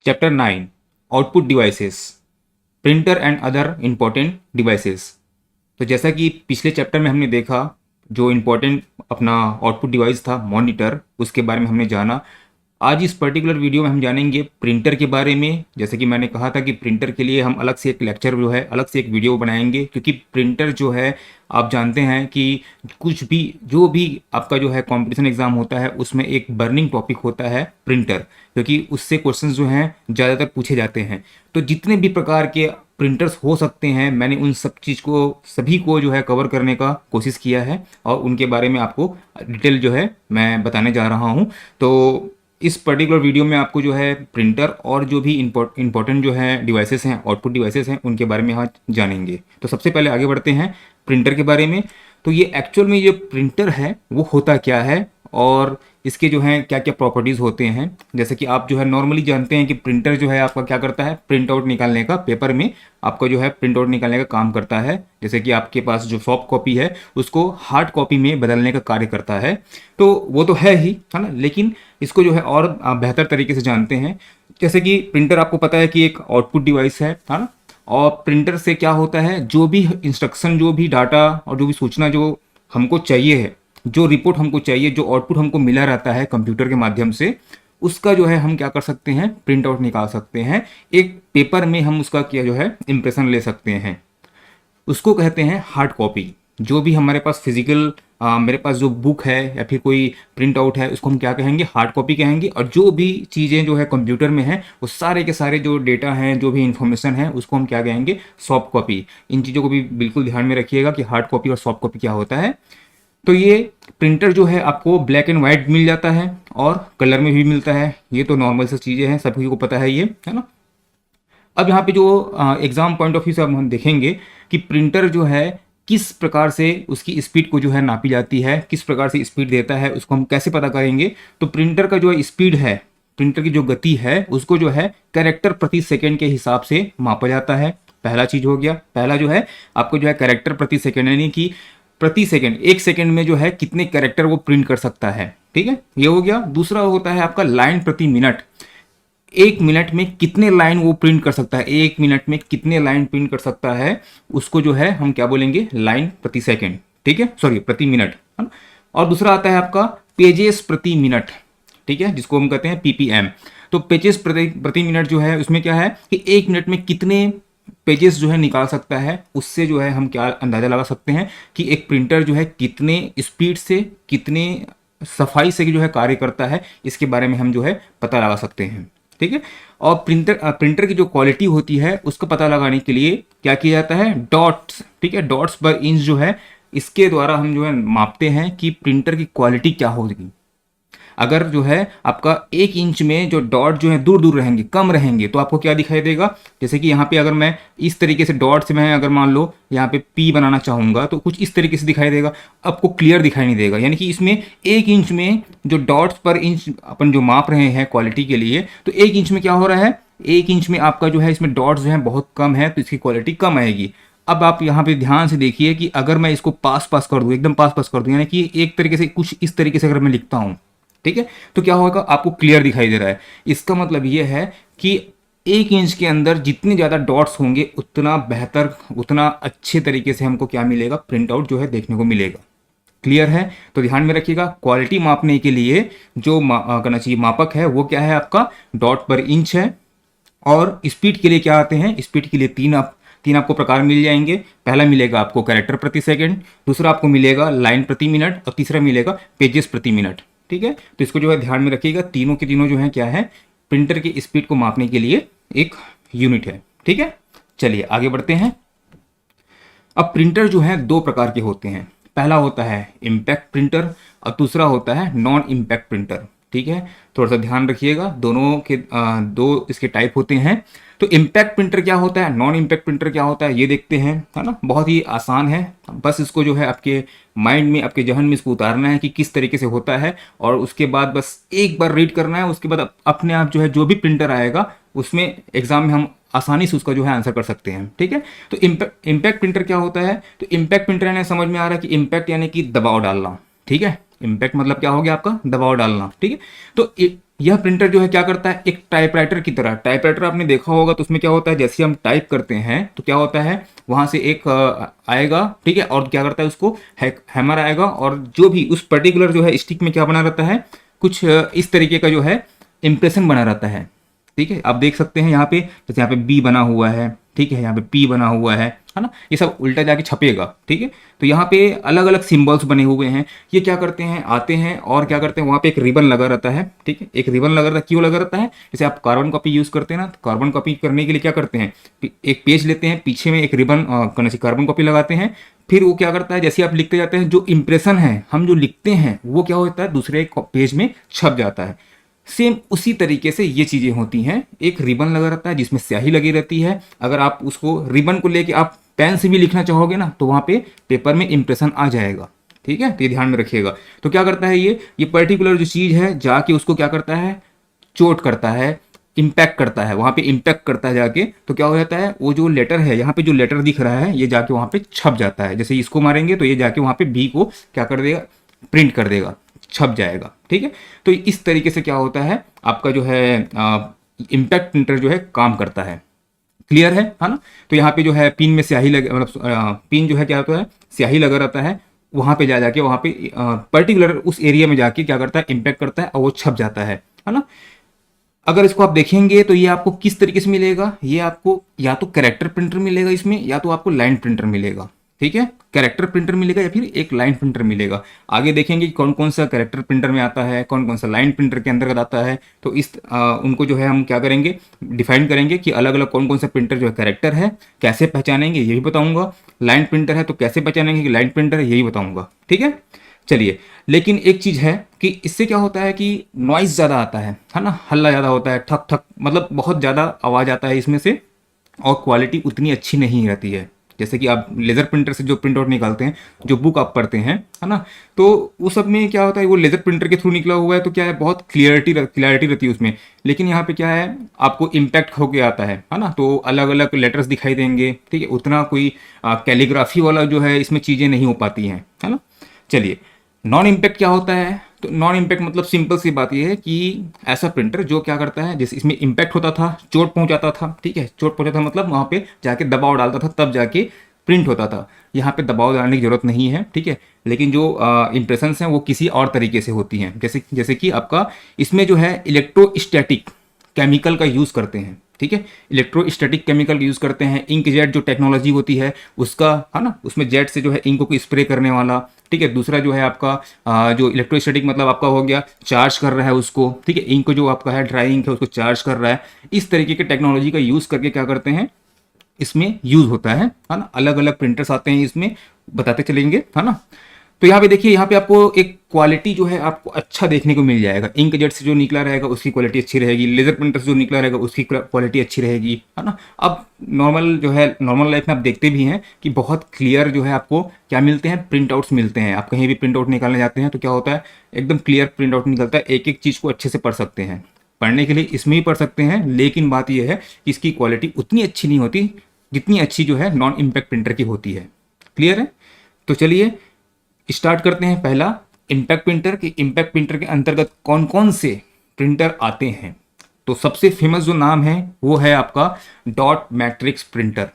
Chapter 9 output devices, printer and other important devices. तो जैसा कि पिछले चैप्टर में हमने देखा, जो इम्पोर्टेंट अपना आउटपुट डिवाइस था मॉनिटर, उसके बारे में हमने जाना। आज इस पर्टिकुलर वीडियो में हम जानेंगे प्रिंटर के बारे में। जैसे कि मैंने कहा था कि प्रिंटर के लिए हम अलग से एक लेक्चर जो है, अलग से एक वीडियो बनाएंगे, क्योंकि प्रिंटर जो है आप जानते हैं कि कुछ भी जो भी आपका जो है कंपटीशन एग्जाम होता है उसमें एक बर्निंग टॉपिक होता है प्रिंटर, क्योंकि उससे क्वेश्चंस जो हैं ज़्यादातर पूछे जाते हैं। तो जितने भी प्रकार के प्रिंटर्स हो सकते हैं, मैंने उन सब चीज़ को सभी को जो है कवर करने का कोशिश किया है और उनके बारे में आपको डिटेल जो है मैं बताने जा रहा हूँ। तो इस पर्टिकुलर वीडियो में आपको जो है प्रिंटर और जो भी इंपॉर्टेंट जो है डिवाइसेस हैं, आउटपुट डिवाइसेस हैं, उनके बारे में आज जानेंगे। तो सबसे पहले आगे बढ़ते हैं प्रिंटर के बारे में। तो ये एक्चुअल में ये प्रिंटर है वो होता क्या है और इसके जो है क्या क्या प्रॉपर्टीज़ होते हैं। जैसे कि आप जो है नॉर्मली जानते हैं कि प्रिंटर जो है आपका क्या करता है, प्रिंट आउट निकालने का, पेपर में आपका जो है प्रिंट आउट निकालने का काम करता है। जैसे कि आपके पास जो सॉफ्ट कॉपी है उसको हार्ड कॉपी में बदलने का कार्य करता है। तो वो तो है ही, है ना, लेकिन इसको जो है और बेहतर तरीके से जानते हैं। जैसे कि प्रिंटर आपको पता है कि एक आउटपुट डिवाइस है ना। और प्रिंटर से क्या होता है, जो भी इंस्ट्रक्शन, जो भी डाटा और जो भी सूचना जो हमको चाहिए है, जो रिपोर्ट हमको चाहिए, जो आउटपुट हमको मिला रहता है कंप्यूटर के माध्यम से, उसका जो है हम क्या कर सकते हैं, प्रिंट आउट निकाल सकते हैं। एक पेपर में हम उसका क्या जो है इम्प्रेशन ले सकते हैं। उसको कहते हैं हार्ड कॉपी। जो भी हमारे पास फिजिकल मेरे पास जो बुक है या फिर कोई प्रिंट आउट है, उसको हम क्या कहेंगे, हार्ड कॉपी कहेंगे। और जो भी चीज़ें जो है कंप्यूटर में है, वो सारे के सारे जो डेटा हैं, जो भी इंफॉर्मेशन है, उसको हम क्या कहेंगे, सॉफ्ट कॉपी। इन चीज़ों को भी बिल्कुल ध्यान में रखिएगा कि हार्ड कॉपी और सॉफ्ट कॉपी क्या होता है। तो ये प्रिंटर जो है आपको ब्लैक एंड वाइट मिल जाता है और कलर में भी मिलता है। ये तो नॉर्मल सी चीज़ें हैं, सभी को पता है ये, है ना। अब यहाँ पे जो एग्ज़ाम पॉइंट ऑफ व्यू से अब हम देखेंगे कि प्रिंटर जो है किस प्रकार से उसकी स्पीड को जो है नापी जाती है, किस प्रकार से स्पीड देता है, उसको हम कैसे पता करेंगे। तो प्रिंटर का जो है स्पीड है, प्रिंटर की जो गति है, उसको जो है कैरेक्टर प्रति सेकंड के हिसाब से मापा जाता है। पहला चीज़ हो गया। पहला जो है आपको जो है कैरेक्टर प्रति सेकंड, यानी कि प्रति सेकंड, एक सेकंड में जो है कितने कैरेक्टर वो प्रिंट कर सकता है, ठीक है, ये हो गया। दूसरा होता है आपका लाइन प्रति मिनट। एक मिनट में कितने लाइन वो प्रिंट कर सकता है, एक मिनट में कितने लाइन प्रिंट कर सकता है, उसको जो है हम क्या बोलेंगे, लाइन प्रति सेकंड, ठीक है, सॉरी प्रति मिनट, है ना। और दूसरा आता है आपका पेजेस प्रति मिनट, ठीक है, जिसको हम कहते हैं पीपीएम। तो पेजेस प्रति मिनट जो है उसमें क्या है कि एक मिनट में कितने पेजेस जो है निकाल सकता है। उससे जो है हम क्या अंदाज़ा लगा सकते हैं कि एक प्रिंटर जो है कितने स्पीड से, कितने सफाई से जो है कार्य करता है, इसके बारे में हम जो है पता लगा सकते हैं, ठीक है। और प्रिंटर की जो क्वालिटी होती है उसका पता लगाने के लिए क्या किया जाता है, डॉट्स, ठीक है, डॉट्स पर इंच जो है, इसके द्वारा हम जो है मापते हैं कि प्रिंटर की क्वालिटी क्या होगी। अगर जो है आपका एक इंच में जो डॉट जो है दूर दूर रहेंगे, कम रहेंगे, तो आपको क्या दिखाई देगा। जैसे कि यहाँ पे अगर मैं इस तरीके से डॉट से मैं अगर मान लो यहाँ पे पी बनाना चाहूँगा, तो कुछ इस तरीके से दिखाई देगा, आपको क्लियर दिखाई नहीं देगा। यानी कि इसमें एक इंच में जो डॉट्स पर इंच अपन जो माप रहे हैं क्वालिटी के लिए, तो एक इंच में क्या हो रहा है, एक इंच में आपका जो है इसमें डॉट्स जो है बहुत कम है, तो इसकी क्वालिटी कम आएगी। अब आप यहाँ पे ध्यान से देखिए कि अगर मैं इसको पास पास कर दूँ, एकदम पास पास कर दूँ, यानी कि एक तरीके से कुछ इस तरीके से अगर मैं लिखता हूँ, ठीक है, तो क्या होगा, आपको क्लियर दिखाई दे रहा है। इसका मतलब ये है कि एक इंच के अंदर जितने ज़्यादा डॉट्स होंगे उतना बेहतर, उतना अच्छे तरीके से हमको क्या मिलेगा, प्रिंट आउट जो है देखने को मिलेगा। क्लियर है। तो ध्यान में रखिएगा, क्वालिटी मापने के लिए जो करना चाहिए मापक है वो क्या है, आपका डॉट पर इंच है। और स्पीड के लिए क्या आते हैं, स्पीड के लिए तीन आपको प्रकार मिल जाएंगे। पहला मिलेगा आपको कैरेक्टर प्रति सेकंड, दूसरा आपको मिलेगा लाइन प्रति मिनट, और तीसरा मिलेगा पेजेस प्रति मिनट, ठीक है। तो इसको जो है ध्यान में रखिएगा, तीनों के तीनों जो है क्या है, प्रिंटर की स्पीड को मापने के लिए एक यूनिट है, ठीक है। चलिए आगे बढ़ते हैं। अब प्रिंटर जो है दो प्रकार के होते हैं। पहला होता है इम्पैक्ट प्रिंटर और दूसरा होता है नॉन इम्पैक्ट प्रिंटर, ठीक है। थोड़ा सा ध्यान रखिएगा, दोनों के दो इसके टाइप होते हैं। तो इम्पैक्ट प्रिंटर क्या होता है, नॉन इम्पैक्ट प्रिंटर क्या होता है, ये देखते हैं, है ना। बहुत ही आसान है, बस इसको जो है आपके माइंड में, आपके जहन में इसको उतारना है कि किस तरीके से होता है, और उसके बाद बस एक बार रीड करना है। उसके बाद अपने आप जो है जो भी प्रिंटर आएगा उसमें एग्जाम में हम आसानी से उसका जो है आंसर कर सकते हैं, ठीक है। तो इम्पैक्ट प्रिंटर क्या होता है, तो इम्पैक्ट प्रिंटर यानी समझ में आ रहा है कि इम्पैक्ट यानी कि दबाव डालना, ठीक है। इम्पैक्ट मतलब क्या हो गया आपका, दबाव डालना, ठीक है। तो यह प्रिंटर जो है क्या करता है, एक टाइपराइटर की तरह। टाइपराइटर आपने देखा होगा तो उसमें क्या होता है, जैसे हम टाइप करते हैं तो क्या होता है, वहां से एक आएगा, ठीक है, और क्या करता है उसको हैमर आएगा, और जो भी उस पर्टिकुलर जो है स्टिक में क्या बना रहता है, कुछ इस तरीके का जो है इंप्रेशन बना रहता है। ठीक है, आप देख सकते हैं यहाँ पे, जैसे यहाँ पे बी बना हुआ है, ठीक है, यहाँ पे पी बना हुआ है ना, ये सब उल्टा जाके छपेगा। ठीक है, तो यहाँ पे अलग अलग सिंबल्स बने हुए हैं। ये क्या करते हैं, आते हैं और क्या करते हैं, वहाँ पे एक रिबन लगा रहता है। ठीक है, एक रिबन लगा रहता है, क्यों लगा रहता है, जैसे आप कार्बन कॉपी यूज़ करते हैं ना, तो कार्बन कॉपी करने के लिए क्या करते हैं, एक पेज लेते हैं, पीछे में एक रिबन कार्बन कॉपी लगाते हैं, फिर वो क्या करता है, जैसे आप लिखते जाते हैं, जो इंप्रेशन है हम जो लिखते हैं वो क्या होता है, दूसरे पेज में छप जाता है। सेम उसी तरीके से ये चीज़ें होती हैं। एक रिबन लगा रहता है जिसमें स्याही लगी रहती है, अगर आप उसको रिबन को लेके आप पेन से भी लिखना चाहोगे ना तो वहाँ पे पेपर में इंप्रेशन आ जाएगा। ठीक है, तो ये ध्यान में रखिएगा। तो क्या करता है, ये पर्टिकुलर जो चीज़ है जाके उसको क्या करता है, चोट करता है, इम्पैक्ट करता है, वहाँ पे इम्पैक्ट करता है जाके, तो क्या हो जाता है, वो जो लेटर है, यहाँ पे जो लेटर दिख रहा है ये जाके वहाँ पे छप जाता है। जैसे इसको मारेंगे तो ये जाके वहाँ पे बी को क्या कर देगा, प्रिंट कर देगा, छप जाएगा। ठीक है, तो इस तरीके से क्या होता है, आपका जो है इम्पैक्ट प्रिंटर जो है काम करता है। क्लियर है ना। तो यहाँ पे जो है पिन में स्याही लगे, मतलब पिन जो है क्या होता है, स्याही लगा रहता है, वहाँ पे जाके वहाँ पे पर्टिकुलर उस एरिया में जाके क्या करता है, इम्पैक्ट करता है और वो छप जाता है ना। अगर इसको आप देखेंगे तो ये आपको किस तरीके से मिलेगा, ये आपको या तो कैरेक्टर प्रिंटर मिलेगा इसमें, या तो आपको लाइन प्रिंटर मिलेगा। ठीक है, कैरेक्टर प्रिंटर मिलेगा या फिर एक लाइन प्रिंटर मिलेगा। आगे देखेंगे कि कौन कौन सा कैरेक्टर प्रिंटर में आता है, कौन कौन सा लाइन प्रिंटर के अंतर्गत आता है। तो इस उनको जो है हम क्या करेंगे, डिफाइन करेंगे कि अलग अलग कौन कौन सा प्रिंटर जो है कैरेक्टर है, कैसे पहचानेंगे ये भी बताऊंगा। लाइन प्रिंटर है तो कैसे पहचानेंगे कि लाइन प्रिंटर है, यही बताऊंगा। ठीक है, चलिए। लेकिन एक चीज़ है कि इससे क्या होता है कि नॉइज़ ज़्यादा आता है ना, हल्ला ज़्यादा होता है, ठक ठक, मतलब बहुत ज़्यादा आवाज़ आता है इसमें से, और क्वालिटी उतनी अच्छी नहीं रहती है। जैसे कि आप लेज़र प्रिंटर से जो प्रिंट आउट निकालते हैं, जो बुक आप पढ़ते हैं, है ना, तो वो सब में क्या होता है, वो लेज़र प्रिंटर के थ्रू निकला हुआ है तो क्या है, बहुत क्लियरिटी रहती है उसमें। लेकिन यहाँ पे क्या है, आपको इम्पैक्ट होके आता है ना, तो अलग अलग लेटर्स दिखाई देंगे। ठीक है, उतना कोई कैलीग्राफी वाला जो है इसमें चीज़ें नहीं हो पाती हैं, है ना। चलिए, नॉन इम्पैक्ट क्या होता है, तो नॉन इम्पैक्ट मतलब सिंपल सी बात यह है कि ऐसा प्रिंटर जो क्या करता है, जैसे इसमें इम्पैक्ट होता था, चोट पहुंचाता था। ठीक है, चोट पहुंचाता था मतलब वहाँ पे जाके दबाव डालता था तब जाके प्रिंट होता था। यहाँ पे दबाव डालने की जरूरत नहीं है। ठीक है, लेकिन जो इंप्रेशंस हैं वो किसी और तरीके से होती हैं। जैसे जैसे कि आपका इसमें जो है इलेक्ट्रोस्टैटिक केमिकल का यूज़ करते हैं। ठीक है, इलेक्ट्रोस्टैटिक केमिकल यूज़ करते हैं। इंक जेट जो टेक्नोलॉजी होती है उसका, है ना, उसमें जेट से जो है इंक को स्प्रे करने वाला। ठीक है, दूसरा जो है आपका जो इलेक्ट्रोस्टैटिक मतलब आपका हो गया, चार्ज कर रहा है उसको। ठीक है, इंक जो आपका है, ड्राई इंक है, उसको चार्ज कर रहा है। इस तरीके के टेक्नोलॉजी का यूज़ करके क्या करते हैं, इसमें यूज़ होता है ना। अलग अलग प्रिंटर्स आते हैं, इसमें बताते चलेंगे, है ना। तो यहाँ पे देखिए, यहाँ पे आपको एक क्वालिटी जो है आपको अच्छा देखने को मिल जाएगा। इंक जेट से जो निकला रहेगा उसकी क्वालिटी अच्छी रहेगी, लेजर प्रिंटर से जो निकला रहेगा उसकी क्वालिटी अच्छी रहेगी, है ना। अब नॉर्मल जो है, नॉर्मल लाइफ में आप देखते भी हैं कि बहुत क्लियर जो है आपको क्या मिलते हैं, प्रिंट आउट्स मिलते हैं। आप कहीं भी प्रिंट आउट निकालने जाते हैं तो क्या होता है, एकदम क्लियर प्रिंट आउट निकलता है, एक एक चीज़ को अच्छे से पढ़ सकते हैं। पढ़ने के लिए इसमें ही पढ़ सकते हैं, लेकिन बात यह है कि इसकी क्वालिटी उतनी अच्छी नहीं होती जितनी अच्छी जो है नॉन इम्पैक्ट प्रिंटर की होती है। क्लियर है। तो चलिए स्टार्ट करते हैं। पहला, इम्पैक्ट प्रिंटर के, इम्पैक्ट प्रिंटर के अंतर्गत कौन कौन से प्रिंटर आते हैं। तो सबसे फेमस जो नाम है वो है आपका dot matrix printer.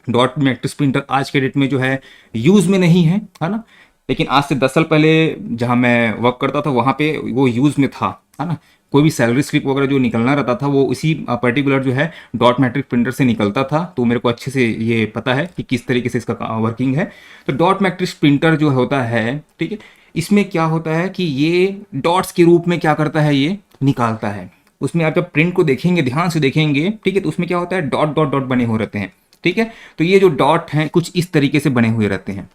Dot matrix printer आज के डेट में जो है यूज़ में नहीं है ना, लेकिन आज से 10 साल पहले जहाँ मैं वर्क करता था वहाँ पे वो यूज़ में था, है ना। कोई भी सैलरी स्लिप वगैरह जो निकलना रहता था वो इसी पर्टिकुलर जो है डॉट मैट्रिक्स प्रिंटर से निकलता था। तो मेरे को अच्छे से ये पता है कि किस तरीके से इसका वर्किंग है। तो डॉट मैट्रिक्स प्रिंटर जो होता है, ठीक है, इसमें क्या होता है कि ये डॉट्स के रूप में क्या करता है, ये निकालता है। उसमें आप जब प्रिंट को देखेंगे, ध्यान से देखेंगे, ठीक है, तो उसमें क्या होता है, डॉट डॉट डॉट बने हुए रहते हैं। ठीक है, तो ये जो डॉट हैं कुछ इस तरीके से बने हुए रहते हैं।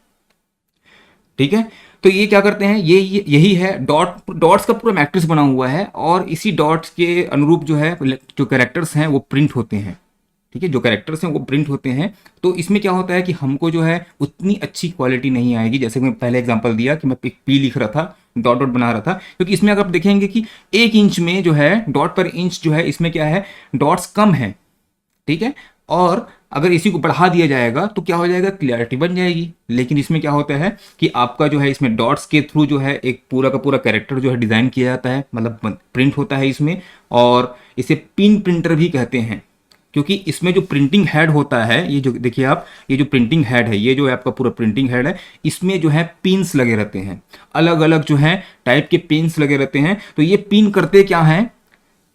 ठीक है, तो ये क्या करते हैं, ये यही है डॉट्स का पूरा मैट्रिक्स बना हुआ है, और इसी डॉट्स के अनुरूप जो है जो कैरेक्टर्स हैं वो प्रिंट होते हैं। ठीक है, जो कैरेक्टर्स हैं वो प्रिंट होते हैं। तो इसमें क्या होता है कि हमको जो है उतनी अच्छी क्वालिटी नहीं आएगी। जैसे मैं पहले एग्जांपल दिया कि मैं पी लिख रहा था, डॉट डॉट बना रहा था, क्योंकि इसमें अगर आप देखेंगे कि 1 इंच में जो है डॉट पर इंच जो है इसमें क्या है, डॉट्स कम है। ठीक है, और अगर इसी को बढ़ा दिया जाएगा तो क्या हो जाएगा, क्लियरिटी बन जाएगी। लेकिन इसमें क्या होता है कि आपका जो है इसमें डॉट्स के थ्रू जो है एक पूरा का पूरा कैरेक्टर जो है डिज़ाइन किया जाता है, मतलब प्रिंट होता है इसमें, और इसे पिन प्रिंटर भी कहते हैं। क्योंकि इसमें जो प्रिंटिंग हेड होता है, ये जो देखिए आप, ये जो प्रिंटिंग हेड है, ये जो है आपका पूरा प्रिंटिंग हेड है, इसमें जो है पिन्स लगे रहते हैं, अलग अलग जो है टाइप के पिन्स लगे रहते हैं। तो ये पिन करते क्या हैं,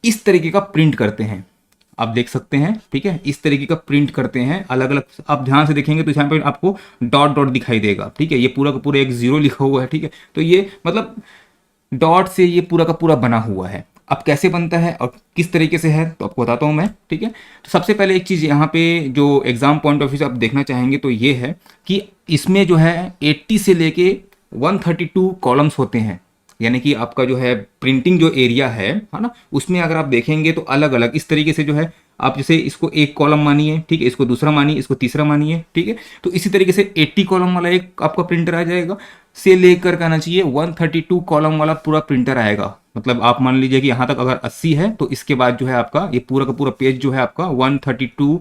इस तरीके का प्रिंट करते हैं, आप देख सकते हैं, ठीक है, इस तरीके का प्रिंट करते हैं अलग अलग। आप ध्यान से देखेंगे तो यहाँ पे आपको डॉट डॉट दिखाई देगा, ठीक है, ये पूरा का पूरा एक जीरो लिखा हुआ है, ठीक है। तो ये मतलब डॉट से ये पूरा का पूरा बना हुआ है। अब कैसे बनता है और किस तरीके से है तो आपको बताता हूँ मैं, ठीक है। तो सबसे पहले एक चीज़ यहाँ पे जो एग्जाम पॉइंट ऑफ व्यू से आप देखना चाहेंगे तो ये है कि इसमें जो है 80 से लेके 132 कॉलम्स होते हैं। यानी कि आपका जो है प्रिंटिंग जो एरिया है ना, उसमें अगर आप देखेंगे तो अलग अलग इस तरीके से जो है, आप जैसे इसको एक कॉलम मानिए, ठीक है, इसको दूसरा मानिए, इसको तीसरा मानिए, ठीक है। तो इसी तरीके से 80 कॉलम वाला एक आपका प्रिंटर आ जाएगा, से लेकर कहना चाहिए 132 कॉलम वाला पूरा प्रिंटर आएगा। मतलब आप मान लीजिए कि यहाँ तक अगर 80 है तो इसके बाद जो है आपका ये पूरा का पूरा पेज जो है आपका 132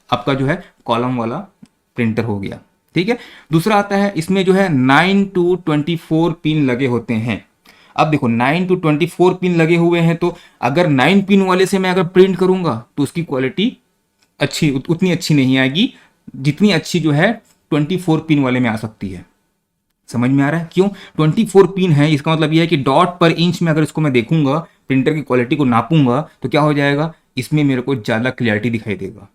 आपका जो है कॉलम वाला प्रिंटर हो गया, ठीक है। दूसरा आता है, इसमें जो है 9 to 24 पिन लगे होते हैं। अब देखो 9 to 24 पिन लगे हुए हैं, तो अगर 9 पिन वाले से मैं अगर प्रिंट करूंगा तो उसकी क्वालिटी अच्छी उतनी अच्छी नहीं आएगी जितनी अच्छी जो है 24 पिन वाले में आ सकती है। समझ में आ रहा है क्यों? 24 पिन है, इसका मतलब यह है कि डॉट पर इंच में अगर इसको मैं देखूंगा, प्रिंटर की क्वालिटी को नापूंगा, तो क्या हो जाएगा, इसमें मेरे को ज़्यादा क्लियरिटी दिखाई देगा।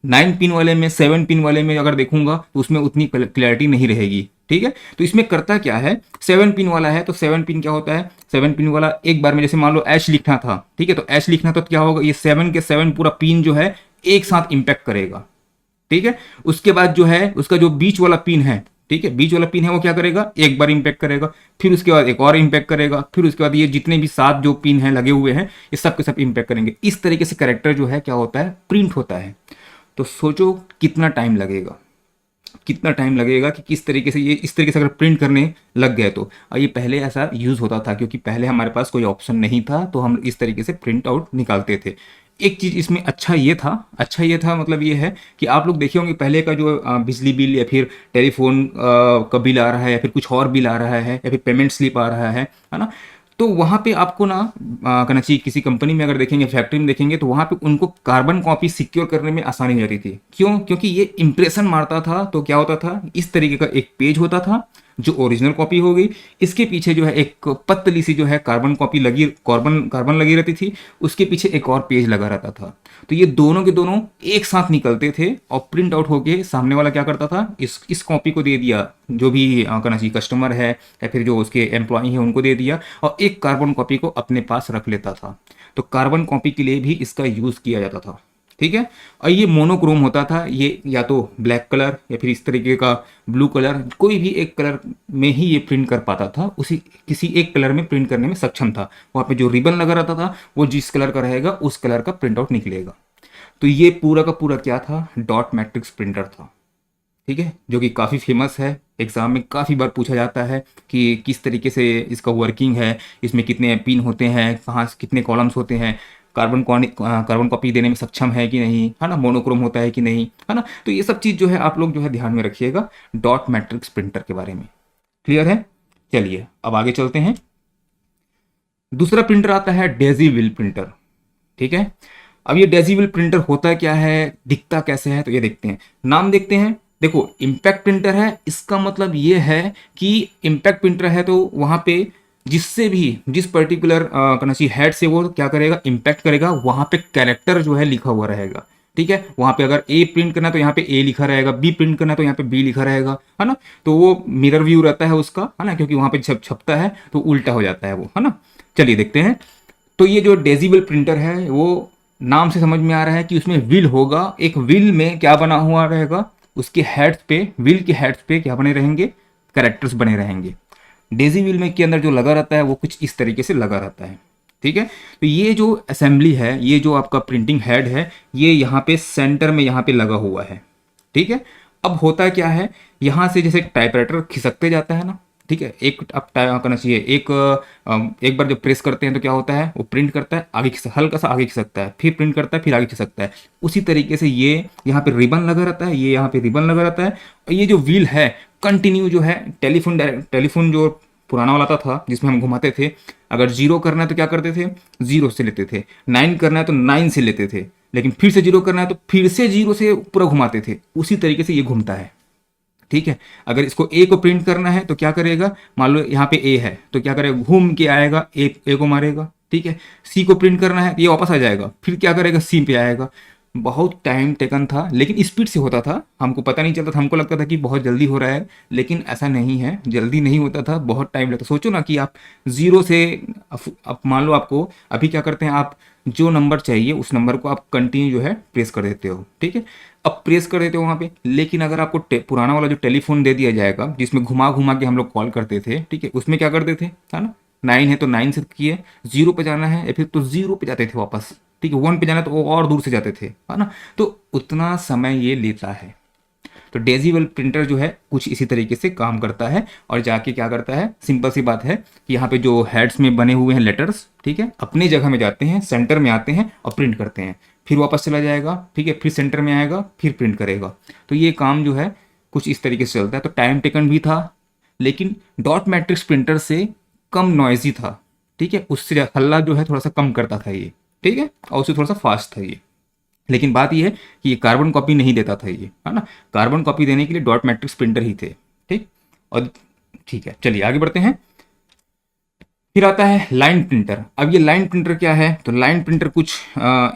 9 पिन वाले में, 7 पिन वाले में अगर देखूंगा तो उसमें उतनी क्लियरिटी नहीं रहेगी, ठीक है। तो इसमें करता क्या है, 7 पिन वाला है तो 7 पिन क्या होता है, 7 पिन वाला एक बार में जैसे मान लो एच लिखना था, ठीक है, तो एच लिखना तो क्या होगा, ये 7 के 7 पूरा पिन जो है एक साथ इंपैक्ट करेगा, ठीक है। उसके बाद जो है उसका जो बीच वाला पिन है, ठीक है, बीच वाला पिन है वो क्या करेगा, एक बार इंपैक्ट करेगा, फिर उसके बाद एक और इंपैक्ट करेगा, फिर उसके बाद ये जितने भी 7 जो पिन है लगे हुए हैं ये सब के सब इंपैक्ट करेंगे। इस तरीके से कैरेक्टर जो है क्या होता है, प्रिंट होता है। तो सोचो कितना टाइम लगेगा, कितना टाइम लगेगा कि किस तरीके से ये इस तरीके से अगर प्रिंट करने लग गए तो। और ये पहले ऐसा यूज़ होता था क्योंकि पहले हमारे पास कोई ऑप्शन नहीं था, तो हम इस तरीके से प्रिंट आउट निकालते थे। एक चीज़ इसमें अच्छा ये था मतलब ये है कि आप लोग देखे होंगे पहले का जो बिजली बिल या फिर टेलीफोन का बिल आ रहा है या फिर कुछ और बिल आ रहा है या फिर पेमेंट स्लिप आ रहा है ना, तो वहाँ पे आपको ना कहना चाहिए किसी कंपनी में अगर देखेंगे, फैक्ट्री में देखेंगे, तो वहाँ पे उनको कार्बन कॉपी सिक्योर करने में आसानी हो जाती थी। क्यों? क्योंकि ये इंप्रेशन मारता था, तो क्या होता था, इस तरीके का एक पेज होता था जो ओरिजिनल कॉपी हो गई, इसके पीछे जो है एक पतली सी जो है कार्बन कॉपी लगी, कार्बन लगी रहती थी, उसके पीछे एक और पेज लगा रहता था। तो ये दोनों के दोनों एक साथ निकलते थे और प्रिंट आउट होके सामने वाला क्या करता था, इस कॉपी को दे दिया, जो भी कहना चाहिए कस्टमर है या फिर जो उसके एम्प्लॉय है उनको दे दिया, और एक कार्बन कॉपी को अपने पास रख लेता था। तो कार्बन कॉपी के लिए भी इसका यूज़ किया जाता था, ठीक है। और ये मोनोक्रोम होता था, ये या तो ब्लैक कलर या फिर इस तरीके का ब्लू कलर, कोई भी एक कलर में ही ये प्रिंट कर पाता था, उसी किसी एक कलर में प्रिंट करने में सक्षम था। वहाँ पे जो रिबन लगा रहता था वो जिस कलर का रहेगा उस कलर का प्रिंट आउट निकलेगा। तो ये पूरा का पूरा क्या था, डॉट मैट्रिक्स प्रिंटर था, ठीक है, जो कि काफ़ी फेमस है, एग्ज़ाम में काफ़ी बार पूछा जाता है कि किस तरीके से इसका वर्किंग है, इसमें कितने पिन होते हैं, कहाँ कितने कॉलम्स होते हैं, कार्बन कॉपी देने में सक्षम है कि नहीं, है ना, मोनोक्रोम होता है कि नहीं, है ना। तो ये सब चीज़ जो है आप लोग जो है ध्यान में रखिएगा डॉट मैट्रिक्स प्रिंटर के बारे में। क्लियर है? चलिए अब आगे चलते हैं। दूसरा प्रिंटर आता है डेजी व्हील प्रिंटर, ठीक है। अब ये डेजी व्हील प्रिंटर होता क्या है, दिखता कैसे है, तो ये देखते हैं, नाम देखते हैं। देखो इम्पैक्ट प्रिंटर है, इसका मतलब ये है कि इम्पैक्ट प्रिंटर है तो वहाँ पे जिससे भी जिस पर्टिकुलर कहना चाहिए हेड से वो क्या करेगा, इम्पैक्ट करेगा, वहाँ पे कैरेक्टर जो है लिखा हुआ रहेगा, ठीक है। वहाँ पे अगर ए प्रिंट करना है तो यहाँ पे ए लिखा रहेगा, बी प्रिंट करना है तो यहाँ पे बी लिखा रहेगा, है ना। तो वो मिरर व्यू रहता है उसका, है ना, क्योंकि वहाँ पे जब छपता है तो उल्टा हो जाता है वो, है ना। चलिए देखते हैं। तो ये जो डेजिबल प्रिंटर है वो नाम से समझ में आ रहा है कि उसमें व्हील होगा, एक व्हील में क्या बना हुआ रहेगा, उसके हेड्स पे, व्हील के हेड्स पे क्या बने रहेंगे, कैरेक्टर्स बने रहेंगे। डेजी व्हील में के अंदर जो लगा रहता है वो कुछ इस तरीके से लगा रहता है, ठीक है। तो ये जो असेंबली है, ये जो आपका प्रिंटिंग हेड है, ये यहाँ पे सेंटर में यहाँ पे लगा हुआ है, ठीक है। अब होता क्या है, यहाँ से जैसे टाइपराइटर खिसकते जाता है ना, ठीक है, एक आप करना चाहिए, एक बार जब प्रेस करते हैं तो क्या होता है, वो प्रिंट करता है, आगे हल्का सा आगे खिसकता है, फिर प्रिंट करता है, फिर आगे खिसकता है। उसी तरीके से ये यहाँ पे रिबन लगा रहता है, ये यहाँ पे रिबन लगा रहता है, और ये जो व्हील है कंटिन्यू जो है, टेलीफोन जो पुराना वाला था जिसमें हम घुमाते थे, अगर जीरो करना है तो क्या करते थे, जीरो से लेते थे, 9 करना है तो 9 से लेते थे, लेकिन फिर से जीरो करना है तो फिर से जीरो से पूरा घुमाते थे। उसी तरीके से ये घूमता है। ठीक है, अगर इसको ए को प्रिंट करना है तो क्या करेगा, मान लो यहाँ पे ए है तो क्या करेगा, घूम के आएगा, ए को मारेगा। ठीक है, सी को प्रिंट करना है तो ये वापस आ जाएगा, फिर क्या करेगा, सी पे आएगा। बहुत टाइम टेकन था, लेकिन स्पीड से होता था, हमको पता नहीं चलता था, हमको लगता था कि बहुत जल्दी हो रहा है, लेकिन ऐसा नहीं है, जल्दी नहीं होता था, बहुत टाइम लगता। सोचो ना कि आप जीरो से, अब मान लो आपको अभी क्या करते हैं, आप जो नंबर चाहिए उस नंबर को आप कंटिन्यू जो है प्रेस कर देते हो। ठीक है, अब प्रेस कर देते हो वहाँ पे, लेकिन अगर आपको पुराना वाला जो टेलीफोन दे दिया जाएगा जिसमें घुमा घुमा के हम लोग कॉल करते थे, ठीक है, उसमें क्या करते थे, है ना, 9 है तो 9 से किए, जीरो पे जाना है या फिर तो जीरो पे जाते थे वापस। ठीक है, 1 पे जाना तो वो और दूर से जाते थे, है ना, तो उतना समय ये लेता है। तो डेजिबल प्रिंटर जो है कुछ इसी तरीके से काम करता है, और जाके क्या करता है, सिंपल सी बात है कि यहाँ पे जो हेड्स में बने हुए हैं लेटर्स, ठीक है, अपने जगह में जाते हैं, सेंटर में आते हैं और प्रिंट करते हैं, फिर वापस चला जाएगा। ठीक है, फिर सेंटर में आएगा, फिर प्रिंट करेगा। तो ये काम जो है कुछ इस तरीके से चलता है। तो टाइम टेकन भी था, लेकिन डॉट मैट्रिक्स प्रिंटर से कम नॉइजी था। ठीक है, उससे हल्ला जो है थोड़ा सा कम करता था ये। ठीक है, और उससे थोड़ा सा फास्ट था ये। लेकिन बात यह है कि ये कार्बन कॉपी नहीं देता था ये, है ना, कार्बन कॉपी देने के लिए डॉट मैट्रिक्स प्रिंटर ही थे। ठीक, और ठीक है, चलिए आगे बढ़ते हैं। फिर आता है लाइन प्रिंटर। अब ये लाइन प्रिंटर क्या है, तो लाइन प्रिंटर कुछ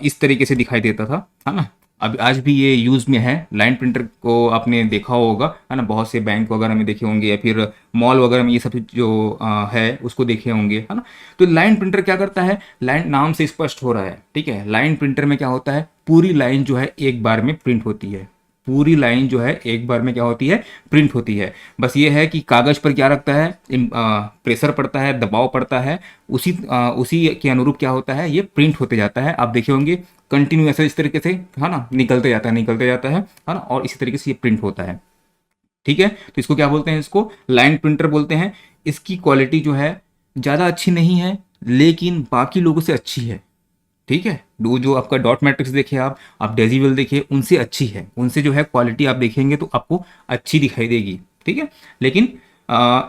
इस तरीके से दिखाई देता था, है ना। अब आज भी ये यूज़ में है। लाइन प्रिंटर को आपने देखा होगा, है ना, बहुत से बैंक वगैरह में देखे होंगे या फिर मॉल वगैरह में ये सब जो है उसको देखे होंगे, है ना। तो लाइन प्रिंटर क्या करता है, लाइन नाम से स्पष्ट हो रहा है। ठीक है, लाइन प्रिंटर में क्या होता है, पूरी लाइन जो है एक बार में प्रिंट होती है। पूरी लाइन जो है एक बार में क्या होती है, प्रिंट होती है। बस ये है कि कागज़ पर क्या रखता है, प्रेशर पड़ता है, दबाव पड़ता है, उसी के अनुरूप क्या होता है, ये प्रिंट होते जाता है। आप देखे होंगे कंटिन्यू ऐसे इस तरीके से, है ना, निकलते जाता है, निकलते जाता है ना, और इसी तरीके से ये प्रिंट होता है। ठीक है, तो इसको क्या बोलते हैं, इसको लाइन प्रिंटर बोलते हैं। इसकी क्वालिटी जो है ज़्यादा अच्छी नहीं है, लेकिन बाकी लोगों से अच्छी है। ठीक है, जो आपका डॉट मैट्रिक्स देखे, आप डेजिबल देखिए, उनसे अच्छी है, उनसे जो है क्वालिटी आप देखेंगे तो आपको अच्छी दिखाई देगी। ठीक है, लेकिन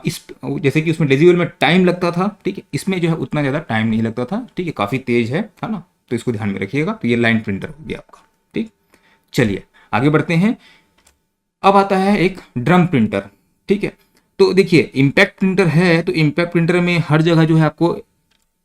इस जैसे कि उसमें डेजिबल में टाइम लगता था, ठीक है, इसमें जो है उतना ज़्यादा टाइम नहीं लगता था। ठीक है, काफ़ी तेज है ना, तो इसको ध्यान में रखिएगा। तो ये लाइन प्रिंटर हो गया आपका। ठीक, चलिए आगे बढ़ते हैं। अब आता है एक ड्रम प्रिंटर। ठीक है, तो देखिए इम्पैक्ट प्रिंटर है, तो इम्पैक्ट प्रिंटर में हर जगह जो है आपको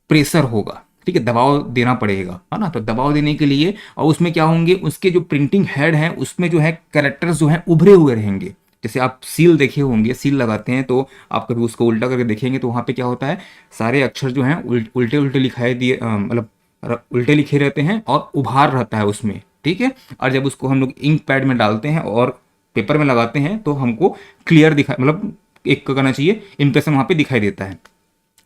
प्रेशर होगा। ठीक है, दबाव देना पड़ेगा, है ना। तो दबाव देने के लिए, और उसमें क्या होंगे, उसके जो प्रिंटिंग हेड हैं उसमें जो है कैरेक्टर्स जो हैं उभरे हुए रहेंगे। जैसे आप सील देखे होंगे, सील लगाते हैं तो आप कभी उसको उल्टा करके देखेंगे तो वहाँ पे क्या होता है, सारे अक्षर जो हैं उल्टे उल्टे लिखाई दिए, मतलब उल्टे लिखे रहते हैं और उभार रहता है उसमें। ठीक है, और जब उसको हम लोग इंक पैड में डालते हैं और पेपर में लगाते हैं तो हमको क्लियर दिखा, मतलब एक करना चाहिए, इंप्रेशन वहाँ पे दिखाई देता है।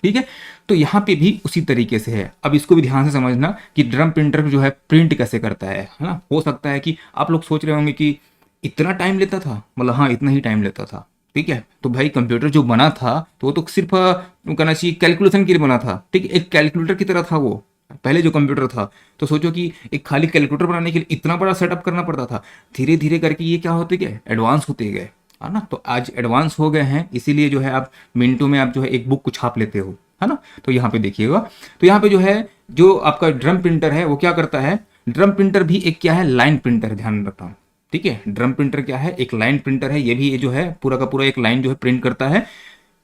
ठीक है, तो यहाँ पे भी उसी तरीके से है। अब इसको भी ध्यान से समझना कि ड्रम प्रिंटर जो है प्रिंट कैसे करता है ना। हो सकता है कि आप लोग सोच रहे होंगे कि इतना टाइम लेता था, मतलब हाँ इतना ही टाइम लेता था। ठीक है, तो भाई कंप्यूटर जो बना था तो वो तो सिर्फ कहना चाहिए कैलकुलेशन के लिए बना था। ठीक है, एक कैलकुलेटर की तरह था वो पहले जो कंप्यूटर था। तो सोचो कि एक खाली कैलकुलेटर बनाने के लिए इतना बड़ा सेटअप करना पड़ता था। धीरे धीरे करके ये क्या होते गए, एडवांस होते गए, है ना। तो आज एडवांस हो गए हैं, इसीलिए जो है आप मिनटों में आप जो है एक बुक को छाप लेते हो, है ना। तो यहाँ पे देखिएगा, तो यहाँ पे जो है जो आपका ड्रम प्रिंटर है वो क्या करता है, ड्रम प्रिंटर भी एक क्या है, लाइन प्रिंटर है, ध्यान रखता हूँ। ठीक है, ड्रम प्रिंटर क्या है, एक लाइन प्रिंटर है। ये भी ये जो है पूरा का पूरा एक लाइन जो है प्रिंट करता है।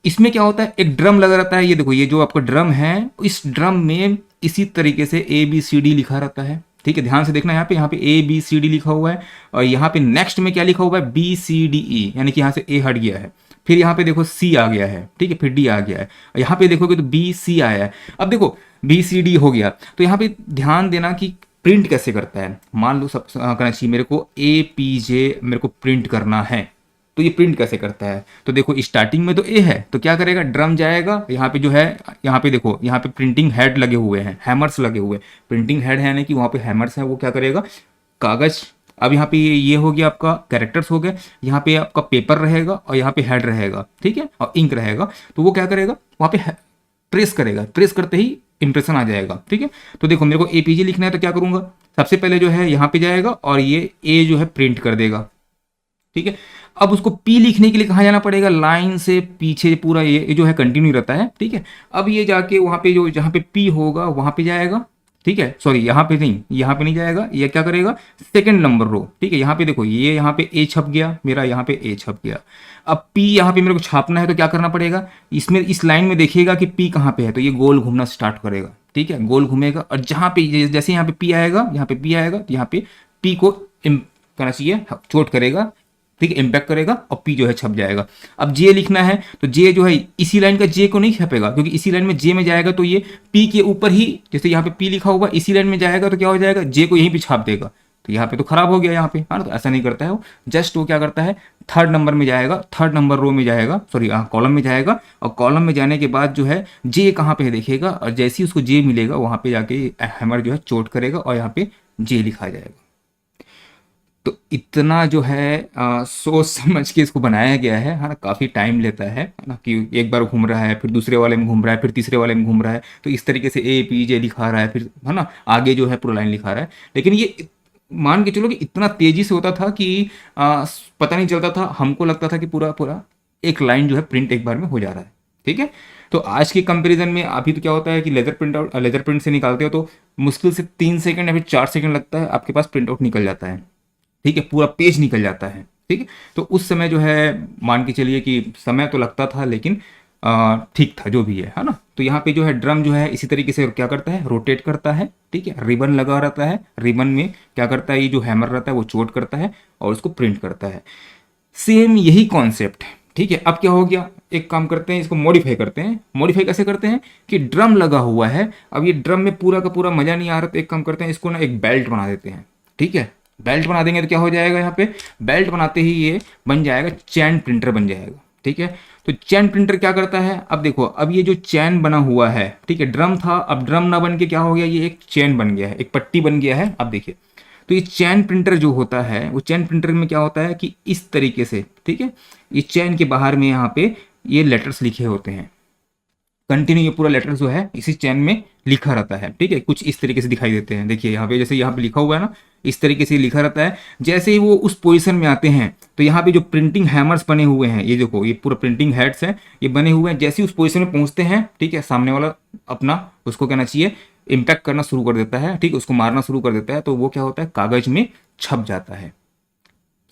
इसमें क्या होता है, एक ड्रम लगा रहता है। ये देखो, ये जो आपका ड्रम है, इस ड्रम में इसी तरीके से ABCD लिखा रहता है। ठीक है, ध्यान से देखना, यहाँ पे ABCD लिखा हुआ है, और यहाँ पे नेक्स्ट में क्या लिखा हुआ है, BCDE, यानी कि यहाँ से A हट गया है। फिर यहाँ पे देखो C आ गया है, ठीक है, फिर D आ गया है, यहाँ पे देखोगे तो BC आया है। अब देखो BCD हो गया, तो यहाँ पे ध्यान देना कि प्रिंट कैसे करता है। मान लो सब करना चाहिए, मेरे को APJ मेरे को प्रिंट करना है, तो ये प्रिंट कैसे करता है। तो देखो स्टार्टिंग में तो ए है, तो क्या करेगा, ड्रम जाएगा, यहाँ पे जो है, यहाँ पे देखो, यहाँ पे प्रिंटिंग हेड लगे हुए हैं, हैमर्स लगे हुए हैं। प्रिंटिंग हेड है यानी कि वहाँ पे हैमर्स हैं, वो क्या करेगा, कागज अब यहाँ पे ये हो गया आपका कैरेक्टर्स हो गए, यहाँ पे आपका पेपर रहेगा और यहाँ पे हेड रहेगा, ठीक है, और इंक रहेगा। तो वो क्या करेगा, वहाँ पे प्रेस करेगा, प्रेस करते ही इंप्रेशन आ जाएगा, ठीक है। तो देखो मेरे को एपीजे लिखना है तो क्या करूँगा, सबसे पहले जो है यहाँ पे जाएगा और ये ए जो है प्रिंट कर देगा, ठीक है। अब उसको पी लिखने के लिए कहाँ जाना पड़ेगा, लाइन से पीछे पूरा ये जो है कंटिन्यू रहता है, ठीक है। अब ये जाके वहाँ पे जो जहाँ पे पी होगा वहाँ पे जाएगा, ठीक है, सॉरी यहाँ पे नहीं, यहाँ पे नहीं जाएगा, ये क्या करेगा, सेकंड नंबर रो, ठीक है। यहाँ पे देखो ये यहाँ पे ए छप गया मेरा, यहाँ पे ए छप गया। अब पी यहाँ पे मेरे को छापना है तो क्या करना पड़ेगा, इसमें इस लाइन में देखिएगा कि पी कहाँ पे है, तो ये गोल घूमना स्टार्ट करेगा, ठीक है, गोल घूमेगा। और जहाँ पे जैसे यहाँ पे पी आएगा, यहाँ पे पी आएगा तो यहाँ पे पी को करना चाहिए, चोट करेगा, ठीक है, इम्पैक्ट करेगा और पी जो है छप जाएगा। अब जे लिखना है तो जे जो है इसी लाइन का जे को नहीं छपेगा, क्योंकि इसी लाइन में जे में जाएगा तो ये पी के ऊपर ही, जैसे यहाँ पे पी लिखा होगा इसी लाइन में जाएगा तो क्या हो जाएगा, जे को यहीं पे छाप देगा। तो यहाँ पे तो खराब हो गया यहाँ पे, हाँ ना, तो ऐसा नहीं करता है वो। जस्ट वो क्या करता है, थर्ड नंबर में जाएगा, थर्ड नंबर रो में जाएगा, सॉरी कॉलम में जाएगा, और कॉलम में जाने के बाद जो है जे कहाँ पे देखेगा, और जैसे ही उसको जे मिलेगा वहाँ पे जाके हैमर जो है चोट करेगा और यहाँ पे जे लिखा जाएगा। तो इतना जो है सोच समझ के इसको बनाया गया है ना, काफ़ी टाइम लेता है ना, कि एक बार घूम रहा है, फिर दूसरे वाले में घूम रहा है, फिर तीसरे वाले में घूम रहा है, तो इस तरीके से ए पी जे लिखा रहा है, फिर है ना आगे जो है पूरा लाइन लिखा रहा है। लेकिन ये मान के चलो कि इतना तेजी से होता था कि पता नहीं चलता था, हमको लगता था कि पूरा पूरा एक लाइन जो है प्रिंट एक बार में हो जा रहा है, ठीक है। तो आज के कंपैरिजन में अभी तो क्या होता है कि लेजर प्रिंट से निकालते हो तो मुश्किल से 3 सेकंड या फिर 4 सेकंड लगता है, आपके पास प्रिंट आउट निकल जाता है, ठीक है, पूरा पेज निकल जाता है, ठीक है। तो उस समय जो है मान के चलिए कि समय तो लगता था, लेकिन ठीक था जो भी है ना। तो यहाँ पे जो है ड्रम जो है इसी तरीके से क्या करता है, रोटेट करता है, ठीक है, रिबन लगा रहता है, रिबन में क्या करता है, ये जो हैमर रहता है वो चोट करता है और उसको प्रिंट करता है। सेम यही कॉन्सेप्ट है, ठीक है। अब क्या हो गया, एक काम करते हैं, इसको मॉडिफाई करते हैं। मॉडिफाई कैसे करते हैं कि ड्रम लगा हुआ है, अब ये ड्रम में पूरा का पूरा मजा नहीं आ रहा, तो एक काम करते हैं, इसको ना एक बेल्ट बना देते हैं, ठीक है। बेल्ट बना देंगे तो क्या हो जाएगा, यहाँ पे बेल्ट बनाते ही ये बन जाएगा, चैन प्रिंटर बन जाएगा, ठीक है। तो चैन प्रिंटर क्या करता है, अब देखो, अब ये जो चैन बना हुआ है, ठीक है, ड्रम था, अब ड्रम ना बन के क्या हो गया, ये एक चैन बन गया है, एक पट्टी बन गया है। अब देखिए, तो ये चैन प्रिंटर जो होता है, वो चैन प्रिंटर में क्या होता है कि इस तरीके से, ठीक है, ये चैन के बाहर में यहाँ पे ये लेटर्स लिखे होते हैं, कंटिन्यू ये पूरा लेटर जो है इसी चैन में लिखा रहता है, ठीक है। कुछ इस तरीके से दिखाई देते हैं, देखिए यहाँ पे, जैसे यहाँ पे लिखा हुआ है ना, इस तरीके से लिखा रहता है। जैसे ही वो उस पोजीशन में आते हैं तो यहाँ पे जो प्रिंटिंग हैमर्स बने हुए हैं, ये देखो, ये पूरा प्रिंटिंग हेड्स हैं, ये बने हुए हैं। जैसे ही उस पोजीशन में पहुंचते हैं, ठीक है, सामने वाला अपना उसको कहना चाहिए इम्पैक्ट करना शुरू कर देता है, ठीक है, उसको मारना शुरू कर देता है, तो वो क्या होता है, कागज में छप जाता है।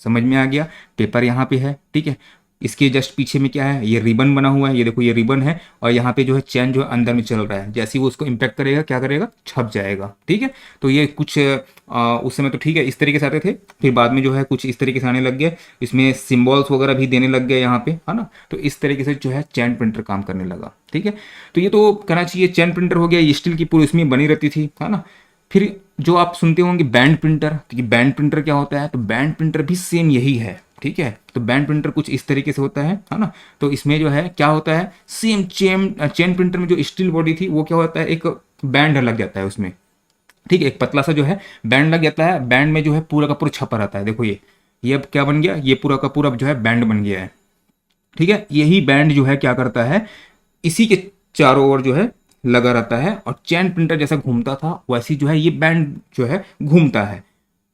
समझ में आ गया, पेपर यहाँ पे है, ठीक है, इसके जस्ट पीछे में क्या है, ये रिबन बना हुआ है, ये देखो ये रिबन है, और यहाँ पे जो है चैन जो है अंदर में चल रहा है, जैसे ही वो उसको इम्पैक्ट करेगा क्या करेगा, छप जाएगा, ठीक है। तो ये कुछ उस समय तो ठीक है इस तरीके से आते थे, फिर बाद में जो है कुछ इस तरीके से आने लग गए, इसमें सिम्बॉल्स वगैरह भी देने लग गए यहाँ पे, है ना। तो इस तरीके से जो है चैन प्रिंटर काम करने लगा, ठीक है। तो ये तो कहना चाहिए चैन प्रिंटर हो गया, ये स्टील की पूरी उसमें बनी रहती थी, है ना। फिर जो आप सुनते होंगे बैंड प्रिंटर, तो ये बैंड प्रिंटर क्या होता है, तो बैंड प्रिंटर भी सेम यही है, ठीक है। तो बैंड प्रिंटर कुछ इस तरीके से होता है ना। तो इसमें जो है क्या होता है, सेम चेन प्रिंटर में जो स्टील बॉडी थी वो क्या होता है, एक बैंड लग जाता है उसमें, ठीक है, एक पतला सा जो है बैंड लग जाता है। बैंड में जो है पूरा का पूरा छपा रहता है, देखो ये अब क्या बन गया, ये पूरा का पूरा जो है बैंड बन गया है, ठीक है। यही बैंड जो है क्या करता है, इसी के चारों ओर जो है लगा रहता है, और चैन प्रिंटर जैसा घूमता था वैसी जो है ये बैंड जो है घूमता है।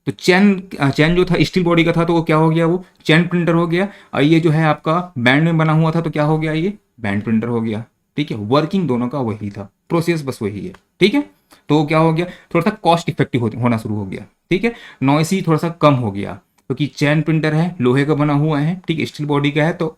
तो चैन जो था स्टील बॉडी का था, तो वो क्या हो गया, वो चैन प्रिंटर हो गया। और ये जो है आपका बैंड में बना हुआ था, तो क्या हो गया, ये बैंड प्रिंटर हो गया, ठीक है। वर्किंग दोनों का वही था, प्रोसेस बस वही है, ठीक है। तो क्या हो गया, थोड़ा सा कॉस्ट इफेक्टिव होना शुरू हो गया, ठीक है, नॉइसी थोड़ा सा कम हो गया, क्योंकि चैन प्रिंटर है, लोहे का बना हुआ है, ठीक है, स्टील बॉडी का है, तो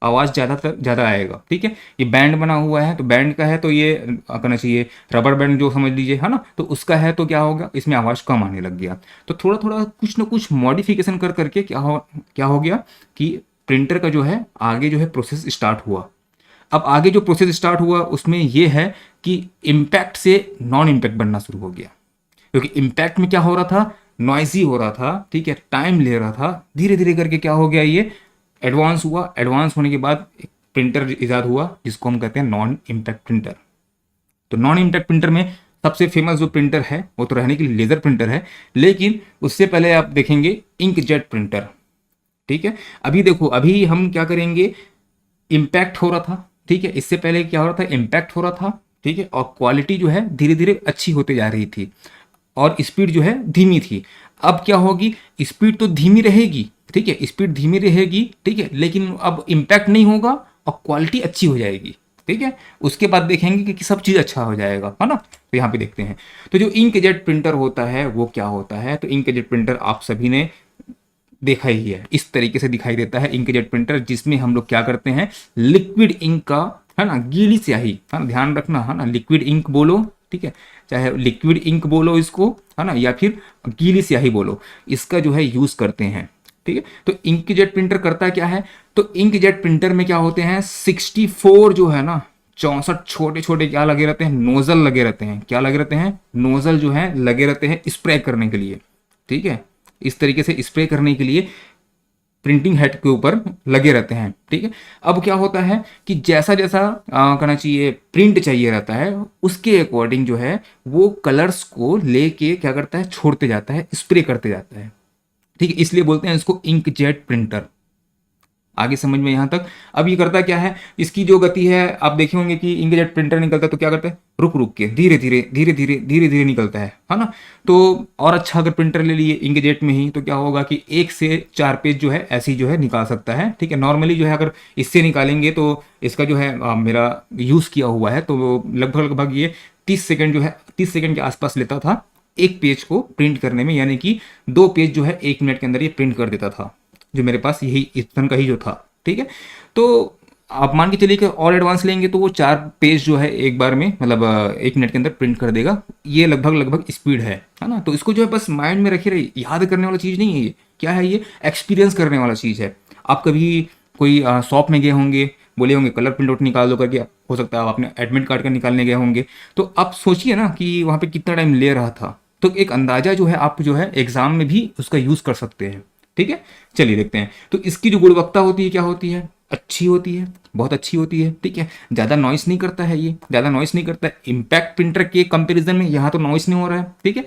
आवाज़ ज़्यादा आएगा, ठीक है। ये बैंड बना हुआ है, तो बैंड का है तो ये करना चाहिए रबर बैंड जो समझ लीजिए, है ना। तो उसका है तो क्या होगा, इसमें आवाज़ कम आने लग गया। तो थोड़ा थोड़ा कुछ ना कुछ मॉडिफिकेशन कर करके क्या हो गया कि प्रिंटर का जो है आगे जो है प्रोसेस स्टार्ट हुआ। अब आगे जो प्रोसेस स्टार्ट हुआ उसमें ये है कि इम्पैक्ट से नॉन इम्पैक्ट बनना शुरू हो गया, क्योंकि इम्पैक्ट में क्या हो रहा था, नॉइजी हो रहा था, ठीक है, टाइम ले रहा था। धीरे धीरे करके क्या हो गया, ये एडवांस हुआ। एडवांस होने के बाद एक प्रिंटर इजाद हुआ जिसको हम कहते हैं नॉन इम्पैक्ट प्रिंटर। तो नॉन इम्पैक्ट प्रिंटर में सबसे फेमस जो प्रिंटर है वो तो रहने के लिए लेज़र प्रिंटर है, लेकिन उससे पहले आप देखेंगे इंकजेट प्रिंटर। ठीक है, अभी देखो, अभी हम क्या करेंगे, इम्पैक्ट हो रहा था, ठीक है, इससे पहले क्या हो रहा था, इम्पैक्ट हो रहा था, ठीक है, और क्वालिटी जो है धीरे धीरे अच्छी होते जा रही थी और स्पीड जो है धीमी थी। अब क्या होगी, स्पीड तो धीमी रहेगी, ठीक है, स्पीड धीमी रहेगी, ठीक है, लेकिन अब इम्पैक्ट नहीं होगा और क्वालिटी अच्छी हो जाएगी, ठीक है। उसके बाद देखेंगे कि सब चीज़ अच्छा हो जाएगा, है ना। तो यहाँ पे देखते हैं, तो जो इंकजेट प्रिंटर होता है वो क्या होता है, तो इंकजेट प्रिंटर आप सभी ने देखा ही है, इस तरीके से दिखाई देता है इंकजेट प्रिंटर, जिसमें हम लोग क्या करते हैं, लिक्विड इंक का, है ना, गीली स्याही, है ना, ध्यान रखना, है ना, लिक्विड इंक बोलो, ठीक है, चाहे लिक्विड इंक बोलो इसको, है ना, या फिर गीली स्याही बोलो, इसका जो है यूज करते हैं, ठीक है। तो इंकजेट प्रिंटर करता क्या है, तो इंकजेट प्रिंटर में क्या होते हैं, 64 जो है ना, 64 छोटे छोटे क्या लगे रहते हैं, नोजल लगे रहते हैं, क्या लगे रहते हैं, नोजल जो है लगे रहते हैं स्प्रे करने के लिए, ठीक है, इस तरीके से स्प्रे करने के लिए प्रिंटिंग हेड के ऊपर लगे रहते हैं, ठीक है। अब क्या होता है कि जैसा जैसा कहना चाहिए प्रिंट चाहिए रहता है, उसके अकॉर्डिंग जो है वो कलर्स को लेके क्या करता है, छोड़ते जाता है, स्प्रे करते जाता है, ठीक है, इसलिए बोलते हैं इसको इंकजेट प्रिंटर। आगे समझ में यहाँ तक। अब ये करता क्या है, इसकी जो गति है, आप देखे होंगे कि इंकजेट प्रिंटर निकलता है तो क्या करता है, रुक रुक के धीरे धीरे धीरे धीरे धीरे धीरे निकलता है ना। तो और अच्छा अगर प्रिंटर ले लिए इंकजेट में ही, तो क्या होगा कि 1 से 4 पेज जो है ऐसी जो है निकाल सकता है, ठीक है। नॉर्मली जो है अगर इससे निकालेंगे तो इसका जो है मेरा यूज़ किया हुआ है, तो लगभग लगभग ये 30 सेकेंड जो है, 30 सेकेंड के आसपास लेता था एक पेज को प्रिंट करने में, यानी कि 2 पेज जो है 1 मिनट के अंदर ये प्रिंट कर देता था, जो मेरे पास यही इतन का ही जो था, ठीक है। तो आप मान के चलिए कि और एडवांस लेंगे तो वो 4 पेज जो है एक बार में, मतलब 1 मिनट के अंदर प्रिंट कर देगा। ये लगभग लगभग स्पीड है ना। तो इसको जो है बस माइंड में रखे रहिए, याद करने वाला चीज़ नहीं है ये, क्या है, ये एक्सपीरियंस करने वाला चीज़ है। आप कभी कोई शॉप में गए होंगे, बोले होंगे कलर प्रिंट आउट निकाल दो करके, हो सकता है आप अपने एडमिट कार्ड का निकालने गए होंगे, तो आप सोचिए ना कि वहाँ पे कितना टाइम ले रहा था। तो एक अंदाजा जो है आप जो है एग्जाम में भी उसका यूज़ कर सकते हैं, ठीक है। चलिए देखते हैं, तो इसकी जो गुणवत्ता होती है क्या होती है, अच्छी होती है, बहुत अच्छी होती है, ठीक है। ज़्यादा नॉइस नहीं करता है, ये ज़्यादा नॉइस नहीं करता है, इम्पैक्ट प्रिंटर के कंपैरिजन में यहाँ तो नॉइस नहीं हो रहा है, ठीक है।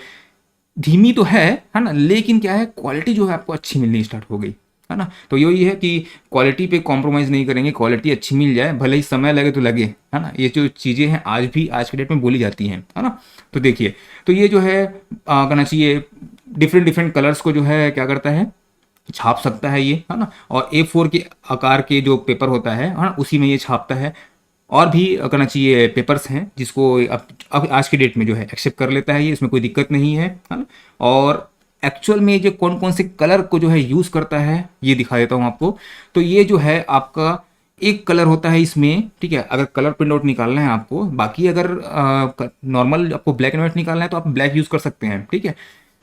धीमी तो है ना, लेकिन क्या है, क्वालिटी जो है आपको अच्छी मिलनी स्टार्ट हो गई, है ना। तो यही है कि क्वालिटी पे कॉम्प्रोमाइज़ नहीं करेंगे, क्वालिटी अच्छी मिल जाए, भले ही समय लगे तो लगे, है ना। ये जो चीज़ें हैं आज भी, आज के डेट में बोली जाती हैं, है ना। तो देखिए, तो ये जो है कहना चाहिए डिफरेंट डिफरेंट कलर्स को जो है क्या करता है, छाप सकता है ये, है ना। और A4 के आकार के जो पेपर होता है ना, उसी में ये छापता है। और भी करना चाहिए पेपर्स हैं जिसको अब आज के डेट में जो है एक्सेप्ट कर लेता है ये, इसमें कोई दिक्कत नहीं है ना। और एक्चुअल में जो कौन कौन से कलर को जो है यूज़ करता है ये दिखा देता हूँ आपको। तो ये जो है आपका एक कलर होता है इसमें, ठीक है, अगर कलर प्रिंट आउट निकालना है आपको। बाकी अगर नॉर्मल आपको ब्लैक एंड व्हाइट निकालना है तो आप ब्लैक यूज़ कर सकते हैं, ठीक है।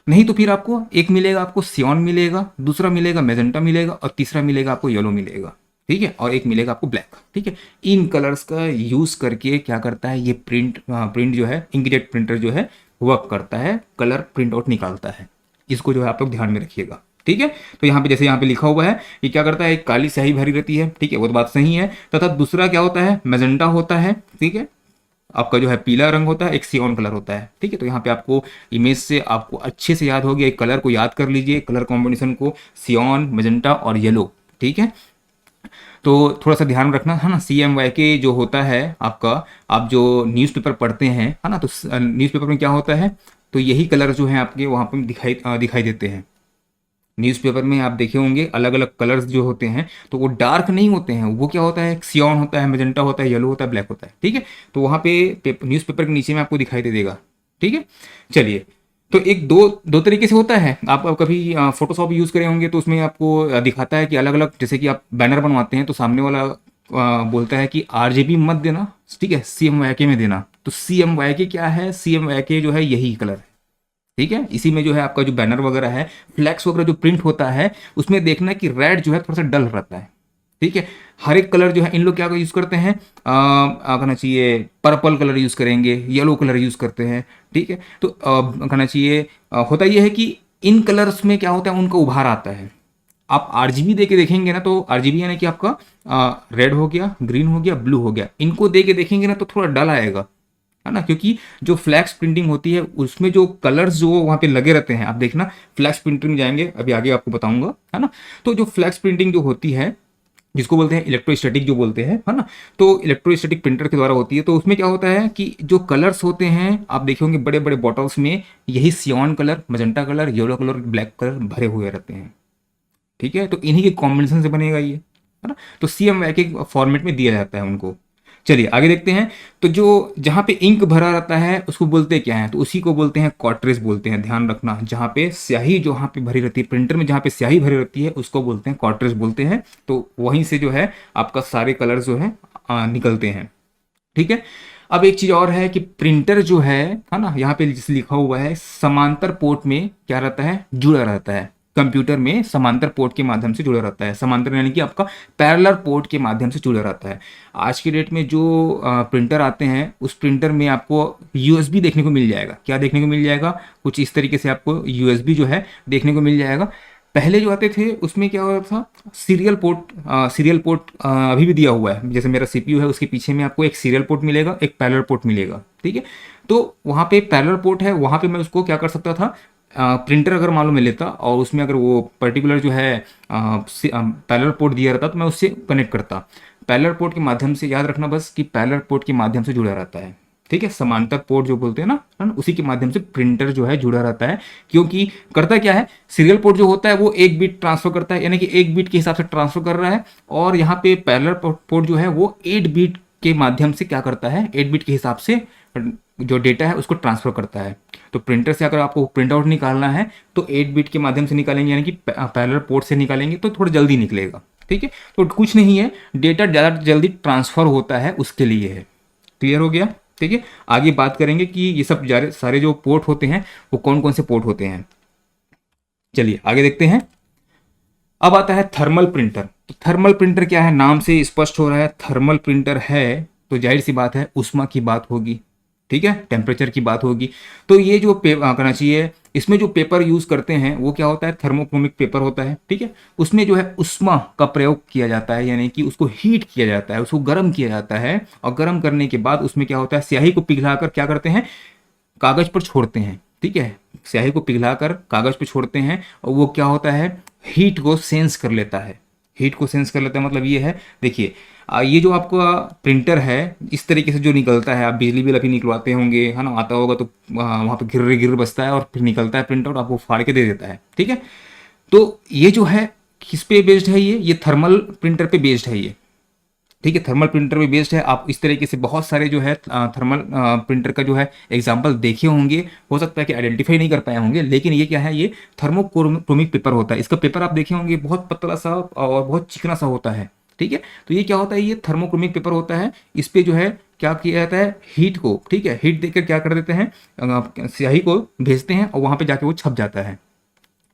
नहीं तो फिर आपको एक मिलेगा, आपको सियान मिलेगा, दूसरा मिलेगा मैजेंटा मिलेगा, और तीसरा मिलेगा आपको येलो मिलेगा, ठीक है, और एक मिलेगा आपको ब्लैक, ठीक है। इन कलर्स का यूज़ करके क्या करता है ये प्रिंट जो है, इंकजेट प्रिंटर जो है वर्क करता है, कलर प्रिंट आउट निकालता है। इसको जो है आप लोग ध्यान में रखिएगा, ठीक है। तो यहाँ पे जैसे यहाँ पे लिखा हुआ है, ये क्या करता है, एक काली स्याही भरी रहती है, ठीक है, वो तो बात सही है। तथा दूसरा क्या होता है, मैजेंटा होता है, ठीक है, आपका जो है पीला रंग होता है, एक सियान कलर होता है, ठीक है। तो यहाँ पे आपको इमेज से आपको अच्छे से याद हो गया, एक कलर को याद कर लीजिए, कलर कॉम्बिनेशन को, सियान, मैजेंटा और येलो, ठीक है। तो थोड़ा सा ध्यान रखना, है ना। CMYK जो होता है आपका, आप जो न्यूज़पेपर पढ़ते हैं, है ना, तो न्यूज़पेपर में क्या होता है, तो यही कलर जो है आपके वहाँ पर दिखाई देते हैं। न्यूज़पेपर में आप देखे होंगे अलग अलग कलर्स जो होते हैं, तो वो डार्क नहीं होते हैं, वो क्या होता है, सियान होता है, मैजेंटा होता है, येलो होता है, ब्लैक होता है, ठीक है। तो वहाँ पे न्यूज़पेपर के नीचे में आपको दिखाई दे देगा, ठीक है। चलिए, तो एक दो तरीके से होता है। आप कभी फोटोशॉप यूज़ करे होंगे तो उसमें आपको दिखाता है कि अलग अलग, जैसे कि आप बैनर बनवाते हैं तो सामने वाला बोलता है कि RGB मत देना, ठीक है, CMYK में देना। तो CMYK क्या है, CMYK जो है यही कलर है, ठीक है। इसी में जो है आपका जो बैनर वगैरह है, फ्लैक्स वगैरह जो प्रिंट होता है, उसमें देखना कि रेड जो है थोड़ा सा डल रहता है, ठीक है। हर एक कलर जो है इन लोग क्या यूज़ करते हैं, कहना चाहिए पर्पल कलर यूज़ करेंगे, येलो कलर यूज़ करते हैं, ठीक है। तो कहना चाहिए होता यह है कि इन कलर्स में क्या होता है, उनका उभार आता है। आप RGB दे के देखेंगे ना, तो RGB यानी कि आपका रेड हो गया, ग्रीन हो गया, ब्लू हो गया, इनको दे के देखेंगे ना तो थोड़ा डल आएगा, है है ना, क्योंकि जो फ्लैक्स प्रिंटिंग होती है उसमें जो कलर्स जो वहाँ पे लगे रहते हैं, आप देखना फ्लैक्स प्रिंटिंग में जाएंगे, अभी आगे आपको बताऊंगा, है ना। तो जो फ्लैक्स प्रिंटिंग जो होती है, जिसको बोलते हैं इलेक्ट्रोस्टैटिक जो बोलते हैं, है ना, तो इलेक्ट्रोस्टैटिक प्रिंटर के द्वारा होती है। तो उसमें क्या होता है कि जो कलर्स होते हैं, आप देखे होंगे बड़े बड़े बॉटल्स में यही सियान colour, magenta colour, yellow colour, black colour भरे हुए रहते हैं, ठीक है। तो इन्हीं के कॉम्बिनेशन से बनेगा ये, है ना। तो CMYK के फॉर्मेट में दिया जाता है उनको। चलिए आगे देखते हैं। तो जो जहाँ पे इंक भरा रहता है उसको बोलते क्या है, तो उसी को बोलते हैं कार्ट्रिज बोलते हैं। ध्यान रखना, जहाँ पे स्याही जहाँ पे भरी रहती है प्रिंटर में, जहाँ पे स्याही भरी रहती है उसको बोलते हैं कार्ट्रिज बोलते हैं। तो वहीं से जो है आपका सारे कलर जो है निकलते हैं, ठीक है। अब एक चीज और है कि प्रिंटर जो है ना, यहाँ पे जिस लिखा हुआ है समांतर पोर्ट में क्या रहता है, जुड़ा रहता है। कंप्यूटर में समांतर पोर्ट के माध्यम से जुड़ा रहता है। समांतर यानी कि आपका पैरेलल पोर्ट के माध्यम से जुड़ा रहता है। आज की डेट में जो प्रिंटर आते हैं उस प्रिंटर में आपको USB देखने को मिल जाएगा। क्या देखने को मिल जाएगा, कुछ इस तरीके से आपको USB जो है देखने को मिल जाएगा। पहले जो आते थे उसमें क्या होता था, सीरियल पोर्ट अभी भी दिया हुआ है। जैसे मेरा CPU है उसके पीछे में आपको एक सीरियल पोर्ट मिलेगा, एक पैरेलल पोर्ट मिलेगा, ठीक है। तो वहाँ पे पैरेलल पोर्ट है, वहाँ पे मैं उसको क्या कर सकता था, प्रिंटर अगर मालूम में लेता और उसमें अगर वो पर्टिकुलर जो है पैरेलल पोर्ट दिया रहता तो मैं उससे कनेक्ट करता। पैरेलल पोर्ट के माध्यम से, याद रखना बस कि पैरेलल पोर्ट के माध्यम से जुड़ा रहता है, ठीक है। समांतर पोर्ट जो बोलते हैं ना, है ना, उसी के माध्यम से प्रिंटर जो है जुड़ा रहता है। क्योंकि करता क्या है, सीरियल पोर्ट जो होता है वो 1 बिट ट्रांसफर करता है, यानी कि 1 बिट के हिसाब से ट्रांसफर कर रहा है। और यहाँ पे पैरेलल पोर्ट जो है वो 8 बिट के माध्यम से क्या करता है, 8 बिट के हिसाब से जो डेटा है उसको ट्रांसफर करता है। तो प्रिंटर से अगर आपको प्रिंट आउट निकालना है तो 8 बिट के माध्यम से निकालेंगे, यानी कि पैरेलल पोर्ट से निकालेंगे तो थोड़ा जल्दी निकलेगा, ठीक है। तो कुछ नहीं है, डेटा ज़्यादा जल्दी ट्रांसफर होता है उसके लिए है। क्लियर हो गया, ठीक है। आगे बात करेंगे कि ये सब सारे जो पोर्ट होते हैं वो कौन कौन से पोर्ट होते हैं। चलिए आगे देखते हैं। अब आता है थर्मल प्रिंटर। तो थर्मल प्रिंटर क्या है, नाम से स्पष्ट हो रहा है थर्मल प्रिंटर है तो जाहिर सी बात है ऊष्मा की बात होगी, ठीक है, टेम्परेचर की बात होगी। तो ये जो करना चाहिए, इसमें जो पेपर यूज करते हैं वो क्या होता है, थर्मोक्रोमिक पेपर होता है, ठीक है। उसमें जो है ऊष्मा का प्रयोग किया जाता है, यानी कि उसको हीट किया जाता है, उसको गर्म किया जाता है। और गर्म करने के बाद उसमें क्या होता है, स्याही को पिघलाकर क्या करते हैं, कागज पर छोड़ते हैं, ठीक है। स्याही को पिघलाकर कागज पर छोड़ते हैं और वो क्या होता है, हीट को सेंस कर लेता है। हीट को सेंस कर लेता है मतलब ये है, देखिए ये जो आपका प्रिंटर है इस तरीके से जो निकलता है, आप बिजली बिल अभी निकलवाते होंगे, है ना, आता होगा तो वहाँ पे गिर गिर बजता है और फिर निकलता है प्रिंट आउट, आपको फाड़ के दे देता है, ठीक है। तो ये जो है किस पे बेस्ड है, ये थर्मल प्रिंटर पे बेस्ड है ये, ठीक है। थर्मल प्रिंटर पे बेस्ड है। आप इस तरीके से बहुत सारे जो है थर्मल प्रिंटर का जो है एग्जांपल देखे होंगे, हो सकता है कि आइडेंटिफाई नहीं कर पाए होंगे, लेकिन ये क्या है, ये थर्मोक्रोमिक पेपर होता है। इसका पेपर आप देखे होंगे बहुत पतला सा और बहुत चिकना सा होता है, ठीक है। तो ये क्या होता है, ये थर्मोक्रोमिक पेपर होता है। इस पे जो है क्या किया जाता है, हीट को, ठीक है, हीट देकर क्या कर देते हैं, स्याही को भेजते हैं और वहाँ पे जाके वो छप जाता है।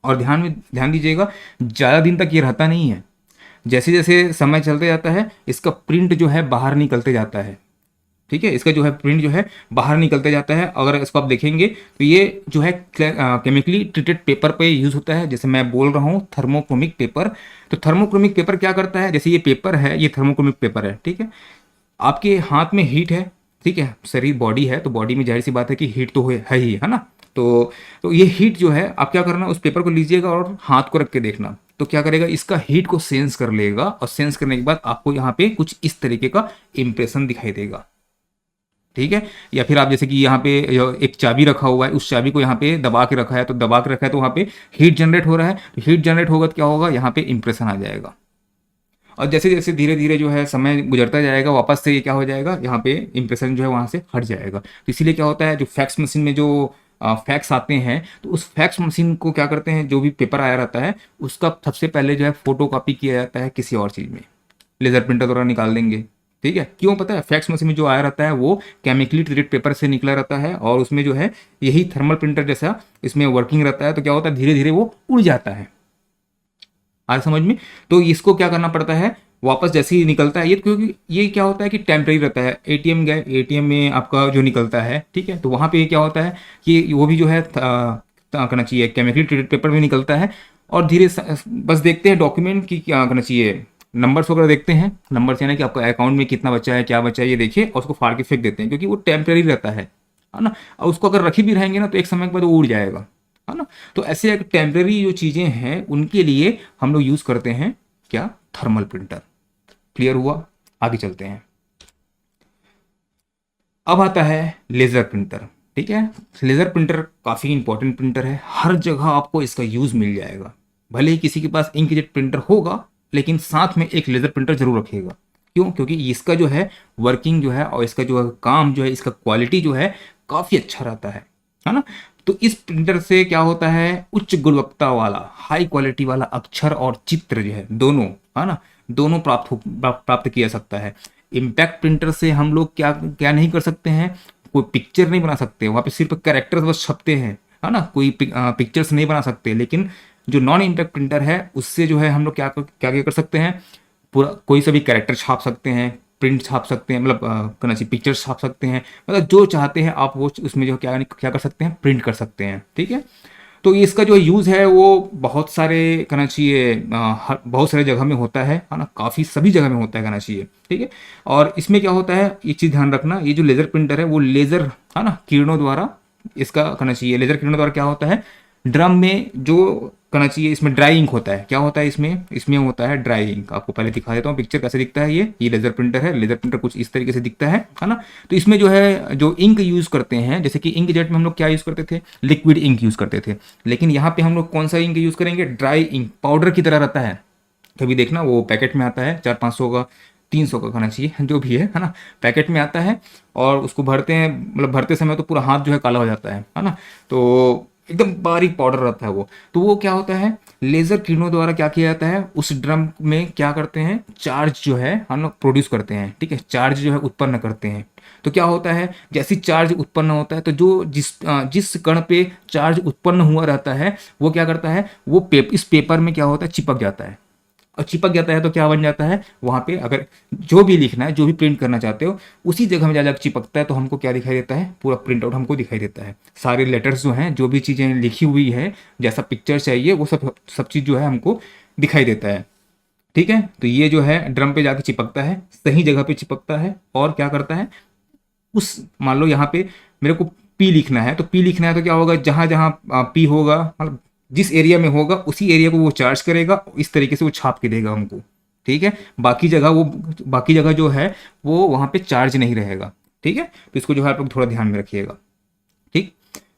और ध्यान दीजिएगा, ज़्यादा दिन तक ये रहता नहीं है। जैसे जैसे समय चलते जाता है इसका प्रिंट जो है बाहर निकलते जाता है, ठीक है। इसका जो है प्रिंट जो है बाहर निकलते जाता है। अगर इसको आप देखेंगे तो ये जो है केमिकली ट्रीटेड पेपर पे यूज होता है, जैसे मैं बोल रहा हूँ थर्मोक्रोमिक पेपर। तो थर्मोक्रोमिक पेपर क्या करता है, जैसे ये पेपर है, ये थर्मोक्रोमिक पेपर है, ठीक है। आपके हाथ में हीट है, ठीक है, शरीर बॉडी है तो बॉडी में जाहिर सी बात है कि हीट तो है ही, है ना। तो ये हीट जो है, आप क्या करना, उस पेपर को लीजिएगा और हाथ को रख के देखना, तो क्या करेगा, इसका हीट को सेंस कर लेगा और सेंस करने के बाद आपको यहाँ पे कुछ इस तरीके का इंप्रेशन दिखाई देगा, ठीक है। या फिर आप जैसे कि यहाँ पे एक चाबी रखा हुआ है, उस चाबी को यहाँ पे दबा के रखा है, तो दबा के रखा है तो वहाँ पे हीट जनरेट हो रहा है, तो हीट जनरेट होगा तो क्या होगा, यहाँ पे इंप्रेशन आ जाएगा। और जैसे जैसे धीरे धीरे जो है समय गुजरता जाएगा, वापस से ये क्या हो जाएगा, यहाँ पे इंप्रेशन जो है वहाँ से हट जाएगा। तो इसीलिए क्या होता है, जो फैक्स मशीन में जो फैक्स आते हैं तो उस फैक्स मशीन को क्या करते हैं, जो भी पेपर आया रहता है उसका सबसे पहले जो है फोटो कॉपी किया जाता है किसी और चीज़ में, लेजर प्रिंटर द्वारा निकाल देंगे, ठीक है। क्यों पता है, फैक्स मशीन में जो आया रहता है वो केमिकली ट्रीटेड पेपर से निकला रहता है और उसमें जो है यही थर्मल प्रिंटर जैसा इसमें वर्किंग रहता है। तो क्या होता है, धीरे धीरे वो उड़ जाता है, आज समझ में। तो इसको क्या करना पड़ता है, वापस जैसे ही निकलता है ये, क्योंकि ये क्या होता है कि टेम्परेरी रहता है। ATM गए, ATM में आपका जो निकलता है, ठीक है, तो वहाँ पे क्या होता है कि वो भी जो है करना चाहिए केमिकली ट्रीटेड पेपर में निकलता है। और बस देखते हैं डॉक्यूमेंट की क्या करना चाहिए, नंबर्स वगैरह देखते हैं, नंबर्स यानी कि आपका अकाउंट में कितना बचा है, क्या बचा है, ये देखिए और उसको फाड़ के फेंक देते हैं, क्योंकि वो टेम्परेरी रहता है ना। और उसको अगर रखी भी रहेंगे ना तो एक समय के बाद वो उड़ जाएगा, है ना। तो ऐसे एक टेम्परेरी जो चीज़ें हैं उनके लिए हम लोग यूज़ करते हैं क्या, थर्मल प्रिंटर। क्लियर हुआ, आगे चलते हैं। अब आता है लेज़र प्रिंटर। ठीक है, लेज़र प्रिंटर काफ़ी इंपॉर्टेंट प्रिंटर है, हर जगह आपको इसका यूज़ मिल जाएगा। भले ही किसी के पास इंकजेट प्रिंटर होगा लेकिन साथ में एक लेज़र प्रिंटर जरूर रखेगा। क्यों? क्योंकि इसका जो है वर्किंग जो है और इसका जो है काम जो है, इसका क्वालिटी जो है काफ़ी अच्छा रहता है ना। तो इस प्रिंटर से क्या होता है, उच्च गुणवत्ता वाला, हाई क्वालिटी वाला अक्षर और चित्र जो है दोनों, है ना, दोनों प्राप्त किया जा सकता है। इम्पैक्ट प्रिंटर से हम लोग क्या क्या नहीं कर सकते हैं, कोई पिक्चर नहीं बना सकते, वहाँ पे सिर्फ कैरेक्टर्स बस छपते हैं, है ना, कोई पिक्चर्स नहीं बना सकते। लेकिन जो नॉन इम्पैक्ट प्रिंटर है उससे जो है हम लोग क्या क्या क्या कर सकते हैं, पूरा कोई सा भी कैरेक्टर छाप सकते हैं, प्रिंट छाप सकते हैं, मतलब करना चाहिए पिक्चर्स छाप सकते हैं, मतलब जो चाहते हैं आप वो उसमें जो क्या क्या कर सकते हैं, प्रिंट कर सकते हैं। ठीक है, तो इसका जो यूज़ है वो बहुत सारे करना चाहिए, बहुत सारे जगह में होता है ना, काफ़ी सभी जगह में होता है कहना चाहिए। ठीक है, और इसमें क्या होता है, ये चीज़ ध्यान रखना, ये जो लेज़र प्रिंटर है वो लेज़र, है ना, किरणों द्वारा इसका करना चाहिए, लेज़र किरणों द्वारा क्या होता है, ड्रम में जो करना चाहिए, इसमें ड्राई इंक होता है। क्या होता है इसमें, इसमें होता है ड्राई इंक। आपको पहले दिखा देता हूँ पिक्चर कैसे दिखता है। ये लेज़र प्रिंटर है, लेज़र प्रिंटर कुछ इस तरीके से दिखता है ना। तो इसमें जो है जो इंक यूज़ करते हैं, जैसे कि इंक जेट में हम लोग क्या यूज़ करते थे, लिक्विड इंक यूज़ करते थे, लेकिन यहाँ पे हम लोग कौन सा इंक यूज़ करेंगे, ड्राई इंक, पाउडर की तरह रहता है। कभी देखना वो पैकेट में आता है 400-500 का, 300 का खाना चाहिए जो भी है ना, पैकेट में आता है और उसको भरते हैं, मतलब भरते समय तो पूरा हाथ जो है काला हो जाता है ना। तो एकदम बारीक पाउडर रहता है वो। तो वो क्या होता है, लेज़र किरणों द्वारा क्या किया जाता है, उस ड्रम में क्या करते हैं, चार्ज जो है हम लोग प्रोड्यूस करते हैं। ठीक है, चार्ज जो है उत्पन्न करते हैं। तो क्या होता है, जैसे चार्ज उत्पन्न होता है तो जो जिस कण पे चार्ज उत्पन्न हुआ रहता है वो क्या करता है, वो इस पेपर में क्या होता है, चिपक जाता है। और चिपक जाता है तो क्या बन जाता है, वहाँ पे अगर जो भी लिखना है, जो भी प्रिंट करना चाहते हो, उसी जगह में जा जाकर चिपकता है तो हमको क्या दिखाई देता है, पूरा प्रिंट आउट हमको दिखाई देता है। सारे लेटर्स जो हैं, जो भी चीज़ें लिखी हुई है, जैसा पिक्चर चाहिए वो सब सब चीज़ जो है हमको दिखाई देता है। ठीक है, तो ये जो है ड्रम पे जाके चिपकता है, सही जगह पे चिपकता है और क्या करता है, उस मान लो यहाँ पे मेरे को पी लिखना है, तो पी लिखना है तो क्या होगा, जहाँ जहाँ पी होगा, मतलब जिस एरिया में होगा उसी एरिया को वो चार्ज करेगा, इस तरीके से वो छाप के देगा हमको। ठीक है, बाकी जगह जो है वो वहाँ पे चार्ज नहीं रहेगा। ठीक है, तो इसको जो है आप लोग थोड़ा ध्यान में रखिएगा। ठीक,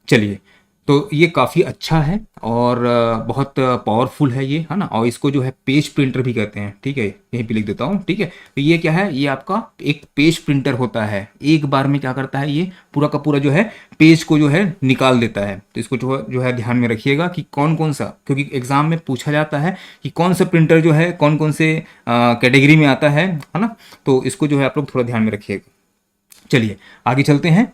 चलिए, तो ये काफ़ी अच्छा है और बहुत पावरफुल है ये, है ना। और इसको जो है पेज प्रिंटर भी कहते हैं। ठीक है, यहीं पे लिख देता हूँ। ठीक है, तो ये क्या है, ये आपका एक पेज प्रिंटर होता है। एक बार में क्या करता है, ये पूरा का पूरा जो है पेज को जो है निकाल देता है। तो इसको जो है ध्यान में रखिएगा कि कौन कौन सा, क्योंकि एग्जाम में पूछा जाता है कि कौन सा प्रिंटर जो है कौन कौन से कैटेगरी में आता है ना। तो इसको जो है आप लोग थोड़ा ध्यान में रखिएगा। चलिए आगे चलते हैं।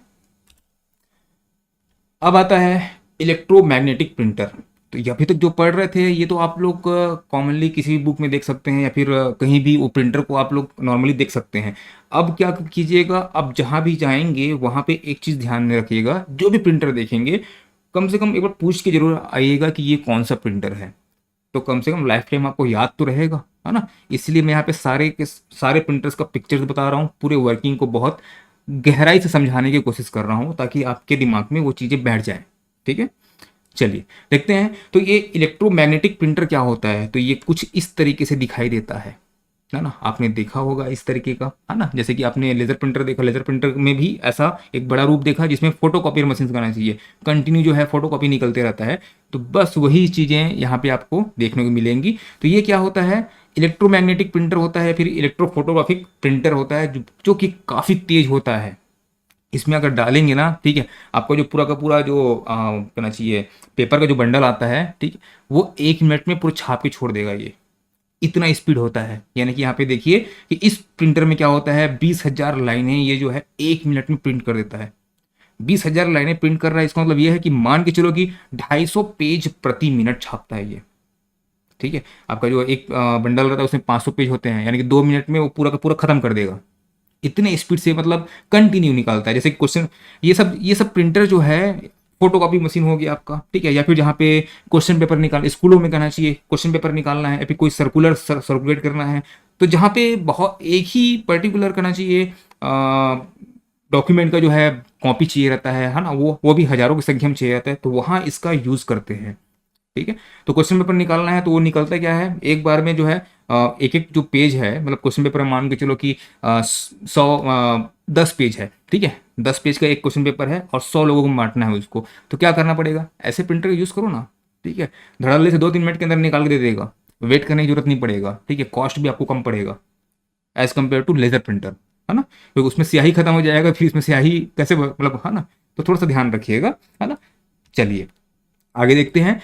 अब आता है इलेक्ट्रोमैग्नेटिक प्रिंटर। तो ये अभी तक जो पढ़ रहे थे ये तो आप लोग कॉमनली किसी भी बुक में देख सकते हैं या फिर कहीं भी वो प्रिंटर को आप लोग नॉर्मली देख सकते हैं। अब क्या कीजिएगा, अब जहाँ भी जाएंगे वहाँ पे एक चीज़ ध्यान में रखिएगा, जो भी प्रिंटर देखेंगे कम से कम एक बार पूछ के जरूर आइएगा कि ये कौन सा प्रिंटर है। तो कम से कम लाइफ टाइम आपको याद तो रहेगा, है ना। इसलिए मैं यहाँ पे सारे के सारे प्रिंटर्स का पिक्चर्स बता रहा हूँ, पूरे वर्किंग को बहुत गहराई से समझाने की कोशिश कर रहा हूँ ताकि आपके दिमाग में वो चीज़ें बैठ जाएं। ठीक है, चलिए देखते हैं। तो ये इलेक्ट्रोमैग्नेटिक प्रिंटर क्या होता है, तो ये कुछ इस तरीके से दिखाई देता है ना। आपने देखा होगा इस तरीके का, है ना। जैसे कि आपने लेजर प्रिंटर देखा, लेजर प्रिंटर में भी ऐसा एक बड़ा रूप देखा जिसमें फोटो कॉपियर मशीन करना चाहिए, कंटिन्यू जो है फोटो कॉपी निकलते रहता है। तो बस वही चीज़ें यहाँ पे आपको देखने को मिलेंगी। तो ये क्या होता है, इलेक्ट्रोमैग्नेटिक प्रिंटर होता है, फिर इलेक्ट्रोफोटोग्राफिक प्रिंटर होता है जो कि काफ़ी तेज होता है। इसमें अगर डालेंगे ना, ठीक है, आपको जो पूरा का पूरा जो कहना चाहिए पेपर का जो बंडल आता है, ठीक, वो 1 मिनट में पूरा छाप के छोड़ देगा। ये इतना स्पीड होता है। यानी कि यहाँ पे देखिए कि इस प्रिंटर में क्या होता है, 20,000 लाइनें ये जो है 1 मिनट में प्रिंट कर देता है। 20,000 लाइनें प्रिंट कर रहा है, इसका मतलब ये है कि मान के चलो कि 250 पेज प्रति मिनट छापता है ये। ठीक है, आपका जो एक बंडल रहता है उसमें 500 पेज होते हैं, यानी कि 2 मिनट में वो पूरा का पूरा खत्म कर देगा। इतने स्पीड से मतलब कंटिन्यू निकालता है। जैसे क्वेश्चन, ये सब प्रिंटर जो है फोटोकॉपी मशीन हो गया आपका, ठीक है, या फिर जहाँ पे क्वेश्चन पेपर निकाल, स्कूलों में कहना चाहिए क्वेश्चन पेपर निकालना है, या फिर कोई सर्कुलेट करना है, तो जहाँ पे बहुत एक ही पर्टिकुलर करना चाहिए डॉक्यूमेंट का जो है कॉपी चाहिए रहता है ना, वो भी हज़ारों की संख्या में चाहिए रहता है, तो वहाँ इसका यूज़ करते हैं, ठीक है। तो क्वेश्चन पेपर निकालना है तो वो निकलता क्या है, एक बार में जो है एक एक जो पेज है, मतलब क्वेश्चन पेपर में मान के चलो कि 10 पेज है, ठीक है, 10 पेज का एक क्वेश्चन पेपर है और 100 लोगों को बांटना है उसको, तो क्या करना पड़ेगा, ऐसे प्रिंटर का यूज़ करो ना, ठीक है, धड़ल्ले से 2-3 मिनट के अंदर निकाल के दे देगा, वेट करने की जरूरत नहीं पड़ेगा, ठीक है, कॉस्ट भी आपको कम पड़ेगा as compare to laser printer, है ना, क्योंकि उसमें स्याही खत्म हो जाएगा, फिर इसमें स्याही कैसे मतलब, है ना, तो थोड़ा सा ध्यान रखिएगा, है ना। चलिए आगे देखते हैं।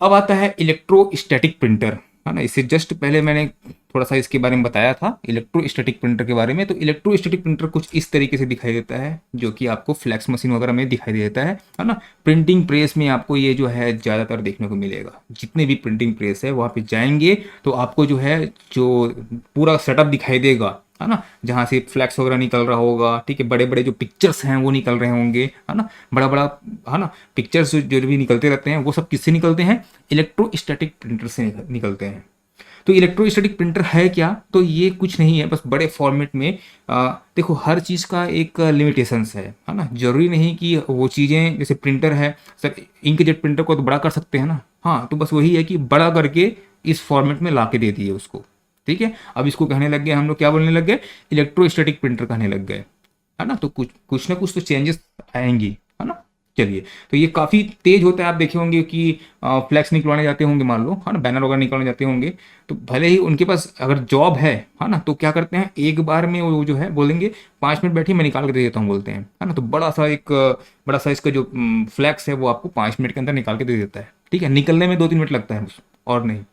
अब आता है इलेक्ट्रोस्टैटिक प्रिंटर, है ना, इससे जस्ट पहले मैंने थोड़ा सा इसके बारे में बताया था इलेक्ट्रोस्टैटिक प्रिंटर के बारे में। तो इलेक्ट्रोस्टैटिक प्रिंटर कुछ इस तरीके से दिखाई देता है, जो कि आपको फ्लैक्स मशीन वगैरह में दिखाई देता है ना। प्रिंटिंग प्रेस में आपको ये जो है ज़्यादातर देखने को मिलेगा, जितने भी प्रिंटिंग प्रेस है वहाँ पे जाएंगे तो आपको जो है जो पूरा सेटअप दिखाई देगा, है ना, जहाँ से फ्लैक्स वगैरह निकल रहा होगा, ठीक है, बड़े बड़े जो पिक्चर्स हैं वो निकल रहे होंगे, है ना, बड़ा बड़ा, है ना, पिक्चर्स जो भी निकलते रहते हैं वो सब किससे निकलते हैं, इलेक्ट्रोस्टैटिक प्रिंटर से निकलते हैं। तो इलेक्ट्रोस्टैटिक प्रिंटर है क्या, तो ये कुछ नहीं है, बस बड़े फॉर्मेट में देखो हर चीज़ का एक लिमिटेशंस है ना, जरूरी नहीं कि वो चीज़ें, जैसे प्रिंटर है सर, इंकजेट प्रिंटर को तो बड़ा कर सकते हैं ना, हाँ, तो बस वही है कि बड़ा करके इस फॉर्मेट में ला के दे दिए उसको, ठीक है। अब इसको कहने लग गए हम लोग, क्या बोलने लग गए, इलेक्ट्रोस्टैटिक प्रिंटर कहने लग गए, है ना, तो कुछ कुछ ना कुछ तो चेंजेस आएंगी, है ना। चलिए, तो ये काफ़ी तेज होता है, आप देखे होंगे कि फ्लैक्स निकलवाने जाते होंगे मान लो, है ना, बैनर वगैरह निकलवाने जाते होंगे, तो भले ही उनके पास अगर जॉब है ना, तो क्या करते हैं एक बार में वो जो है बोलेंगे 5 मिनट बैठिए मैं निकाल के दे देता हूँ बोलते हैं, है ना, तो बड़ा सा इसका जो फ्लैक्स है वो आपको 5 मिनट के अंदर निकाल के दे देता है, ठीक है, निकलने में 2-3 मिनट लगता है बस, और नहीं,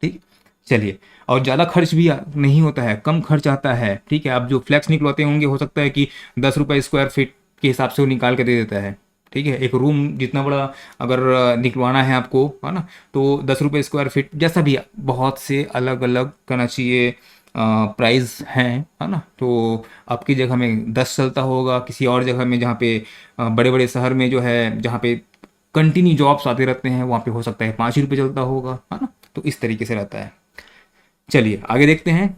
ठीक। चलिए, और ज़्यादा खर्च भी नहीं होता है, कम खर्च आता है, ठीक है। आप जो फ्लैक्स निकलवाते होंगे हो सकता है कि 10 रुपये स्क्वायर फीट के हिसाब से वो निकाल के दे देता है, ठीक है, एक रूम जितना बड़ा अगर निकलवाना है आपको, है ना, तो 10 रुपये स्क्वायर फीट जैसा भी, बहुत से अलग अलग करना चाहिए प्राइस हैं, है ना। तो आपकी जगह में 10 चलता होगा, किसी और जगह में जहाँ पे बड़े बड़े शहर में जो है जहाँ पे कंटिन्यू जॉब्स आते रहते हैं वहाँ पे हो सकता है 5 ही रुपये चलता होगा, है ना, तो इस तरीके से रहता है। चलिए आगे देखते हैं।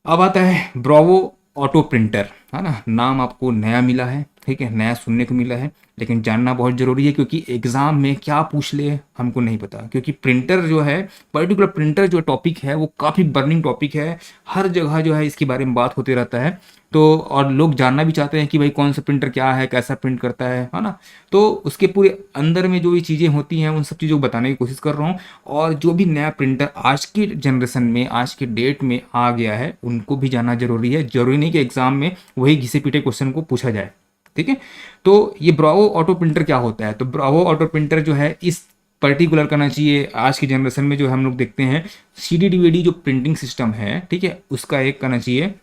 अब आता है ब्रावो ऑटो प्रिंटर, है ना, नाम आपको नया मिला है, ठीक है, नया सुनने को मिला है, लेकिन जानना बहुत ज़रूरी है, क्योंकि एग्ज़ाम में क्या पूछ ले हमको नहीं पता, क्योंकि प्रिंटर जो है, पर्टिकुलर प्रिंटर जो टॉपिक है वो काफ़ी बर्निंग टॉपिक है, हर जगह जो है इसके बारे में बात होते रहता है, तो और लोग जानना भी चाहते हैं कि भाई कौन सा प्रिंटर क्या है, कैसा प्रिंट करता है ना, तो उसके पूरे अंदर में जो भी चीज़ें होती हैं उन सब चीज़ों को बताने की कोशिश कर रहा हूँ। और जो भी नया प्रिंटर आज की जनरेशन में, आज के डेट में आ गया है, उनको भी जानना जरूरी है, जरूरी नहीं कि एग्जाम में वही घिसे पीटे क्वेश्चन को पूछा जाए, ठीक है। तो ये ब्रावो ऑटो प्रिंटर क्या होता है, तो ब्रावो ऑटो प्रिंटर जो है इस पर्टिकुलर करना चाहिए आज की जनरेशन में जो हम लोग देखते हैं CD DVD जो प्रिंटिंग सिस्टम है, ठीक है, उसका एक करना चाहिए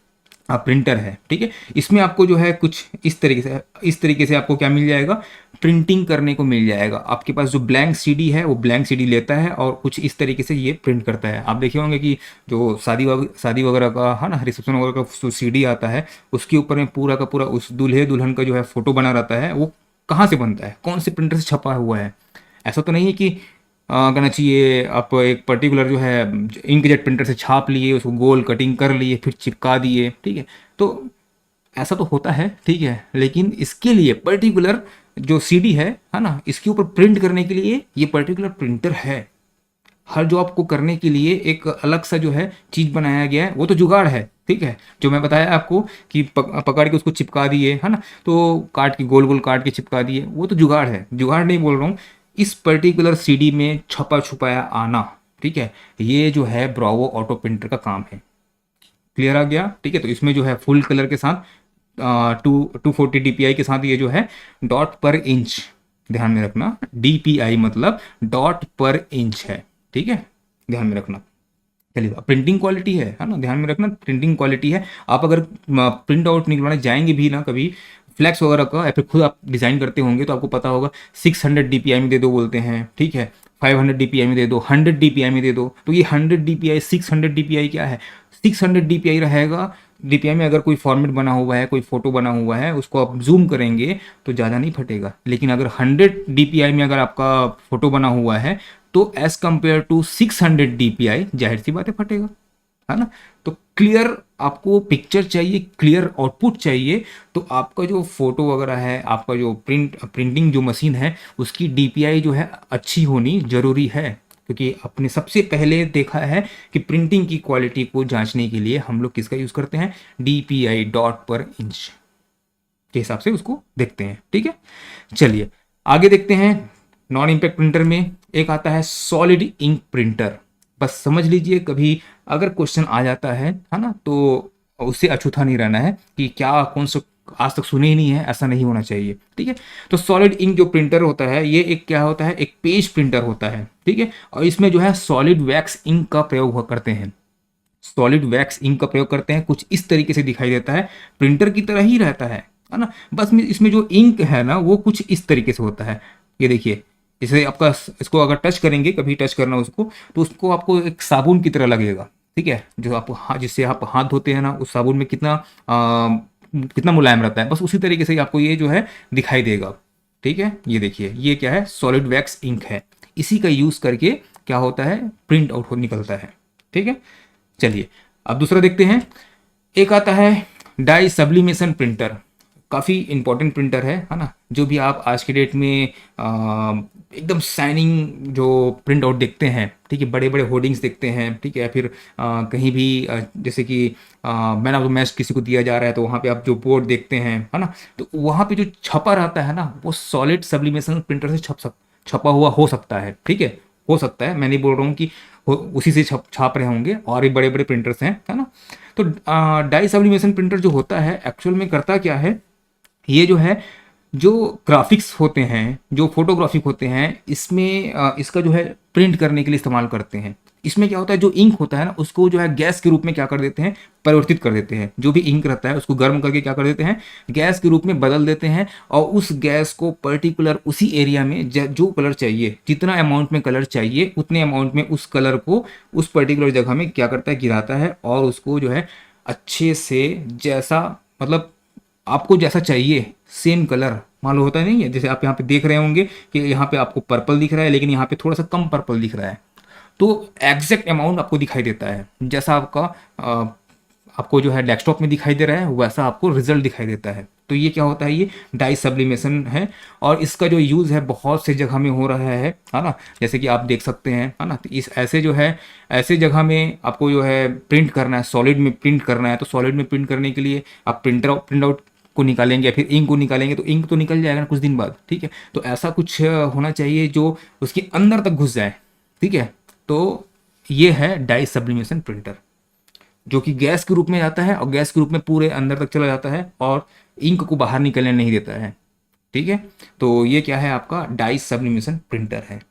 प्रिंटर है, ठीक है। इसमें आपको जो है कुछ इस तरीके से आपको क्या मिल जाएगा, प्रिंटिंग करने को मिल जाएगा। आपके पास जो ब्लैंक CD है वो ब्लैंक CD लेता है और कुछ इस तरीके से ये प्रिंट करता है। आप देखे होंगे कि जो शादी वगैरह का, है ना, रिसेप्शन वगैरह का जो CD आता है उसके ऊपर में पूरा का पूरा उस दूल्हे दुल्हन का जो है फोटो बना रहता है, वो कहाँ से बनता है, कौन से प्रिंटर से छपा हुआ है। ऐसा तो नहीं है कि कहना चाहिए आप एक पर्टिकुलर जो है इंकजेट प्रिंटर से छाप लिए, उसको गोल कटिंग कर लिए, फिर चिपका दिए, ठीक है, तो ऐसा तो होता है, ठीक है, लेकिन इसके लिए पर्टिकुलर जो CD है ना, इसके ऊपर प्रिंट करने के लिए ये पर्टिकुलर प्रिंटर है। हर जॉब को करने के लिए एक अलग सा जो है चीज़ बनाया गया है, वो तो जुगाड़ है, ठीक है, जो मैं बताया आपको कि पकड़ के उसको चिपका दिए, है ना, तो काट के गोल गोल काट के चिपका दिए, वो तो जुगाड़ है, जुगाड़ नहीं बोल रहा हूँ। इस पर्टिकुलर CD में छपा छुपाया आना, ठीक है, ये जो है ब्रावो ऑटो प्रिंटर का काम है। क्लियर आ गया, ठीक है। तो इसमें जो है फुल कलर के साथ 240 DPI के साथ ये जो है डॉट पर इंच, ध्यान में रखना, DPI मतलब डॉट पर इंच है, ठीक है, ध्यान में रखना। चलिए, प्रिंटिंग क्वालिटी है ना, ध्यान में रखना, प्रिंटिंग क्वालिटी है। आप अगर प्रिंट आउट निकलवाने जाएंगे भी ना कभी फ्लैक्स वगैरह का, या फिर खुद आप डिज़ाइन करते होंगे तो आपको पता होगा 600 DPI में दे दो बोलते हैं, ठीक है, 500 DPI में दे दो, 100 DPI में दे दो। तो ये 100 DPI 600 DPI क्या है, 600 DPI रहेगा DPI में अगर कोई फॉर्मेट बना हुआ है, कोई फोटो बना हुआ है, उसको आप जूम करेंगे तो ज़्यादा नहीं फटेगा। लेकिन अगर 100 DPI में अगर आपका फोटो बना हुआ है तो एज़ कम्पेयर टू 600 DPI, जाहिर सी बात है फटेगा, है ना। तो क्लियर आपको पिक्चर चाहिए, क्लियर आउटपुट चाहिए, तो आपका जो फोटो वगैरह है, आपका जो प्रिंटिंग जो मशीन है, उसकी DPI जो है अच्छी होनी ज़रूरी है। क्योंकि आपने सबसे पहले देखा है कि प्रिंटिंग की क्वालिटी को जांचने के लिए हम लोग किसका यूज़ करते हैं, DPI, डॉट पर इंच के हिसाब से उसको देखते हैं। ठीक है, चलिए आगे देखते हैं। नॉन इम्पैक्ट प्रिंटर में एक आता है सॉलिड इंक प्रिंटर। बस समझ लीजिए, कभी अगर क्वेश्चन आ जाता है ना, तो उससे अछूता नहीं रहना है कि क्या कौन सा आज तक सुने ही नहीं है, ऐसा नहीं होना चाहिए। ठीक है, तो सॉलिड इंक जो प्रिंटर होता है, ये एक क्या होता है, एक पेज प्रिंटर होता है। ठीक है, और इसमें जो है सॉलिड वैक्स इंक का प्रयोग करते हैं। सॉलिड वैक्स इंक का प्रयोग करते हैं, कुछ इस तरीके से दिखाई देता है, प्रिंटर की तरह ही रहता है ना। बस इसमें जो इंक है ना, वो कुछ इस तरीके से होता है। ये देखिए, इसे आपका, इसको अगर टच करेंगे, कभी टच करना उसको, तो उसको आपको एक साबुन की तरह लगेगा। ठीक है, जो आप जिससे आप हाथ धोते हैं ना, उस साबुन में कितना मुलायम रहता है, बस उसी तरीके से आपको ये जो है दिखाई देगा। ठीक है, ये देखिए, ये क्या है, सॉलिड वैक्स इंक है। इसी का यूज़ करके क्या होता है, प्रिंट आउट हो निकलता है। ठीक है, चलिए अब दूसरा देखते हैं। एक आता है डाई सब्लिमेशन प्रिंटर। काफ़ी इंपॉर्टेंट प्रिंटर है ना। जो भी आप आज के डेट में एकदम शाइनिंग जो प्रिंट आउट देखते हैं, ठीक है, बड़े बड़े होर्डिंग्स देखते हैं, ठीक है, फिर कहीं भी जैसे कि मैन ऑफ द मैच किसी को दिया जा रहा है, तो वहाँ पे आप जो बोर्ड देखते हैं, है ना, तो वहाँ पे जो छपा रहता है ना, वो सॉलिड सब्लिमेशन प्रिंटर से छपा हुआ हो सकता है। ठीक है, हो सकता है, मैं नहीं बोल रहा हूँ कि उसी से छाप रहे होंगे, और भी बड़े बड़े प्रिंटर्स हैं, है ना। तो डाई सब्लिमेशन प्रिंटर जो होता है, एक्चुअल में करता क्या है, ये जो है, जो ग्राफिक्स होते हैं, जो फोटोग्राफिक होते हैं, इसमें इसका जो है प्रिंट करने के लिए इस्तेमाल करते हैं। इसमें क्या होता है, जो इंक होता है ना, उसको जो है गैस के रूप में क्या कर देते हैं, परिवर्तित कर देते हैं। जो भी इंक रहता है उसको गर्म करके क्या कर देते हैं, गैस के रूप में बदल देते हैं, और उस गैस को पर्टिकुलर उसी एरिया में जो कलर चाहिए, जितना अमाउंट में कलर चाहिए, उतने अमाउंट में उस कलर को उस पर्टिकुलर जगह में क्या करता है, गिराता है, और उसको जो है अच्छे से, जैसा मतलब आपको जैसा चाहिए सेम कलर, मान लो होता नहीं है, जैसे आप यहाँ पे देख रहे होंगे कि यहाँ पे आपको पर्पल दिख रहा है, लेकिन यहाँ पे थोड़ा सा कम पर्पल दिख रहा है, तो एग्जैक्ट अमाउंट आपको दिखाई देता है। जैसा आपको जो है डेस्कटॉप में दिखाई दे रहा है, वैसा आपको रिजल्ट दिखाई देता है। तो ये क्या होता है, ये डाई सब्लिमेशन है, और इसका जो यूज़ है बहुत से जगह में हो रहा है ना। जैसे कि आप देख सकते हैं, है ना, तो इस ऐसे जो है, ऐसे जगह में आपको जो है प्रिंट करना है, सॉलिड में प्रिंट करना है, तो सॉलिड में प्रिंट करने के लिए आप प्रिंट आउट को निकालेंगे, या फिर इंक को निकालेंगे, तो इंक तो निकल जाएगा ना कुछ दिन बाद। ठीक है, तो ऐसा कुछ होना चाहिए जो उसके अंदर तक घुस जाए। ठीक है, तो ये है डाई सब्लिमेशन प्रिंटर, जो कि गैस के रूप में आता है, और गैस के रूप में पूरे अंदर तक चला जाता है, और इंक को बाहर निकलने नहीं देता है। ठीक है, तो ये क्या है, आपका डाई सब्लिमेशन प्रिंटर है।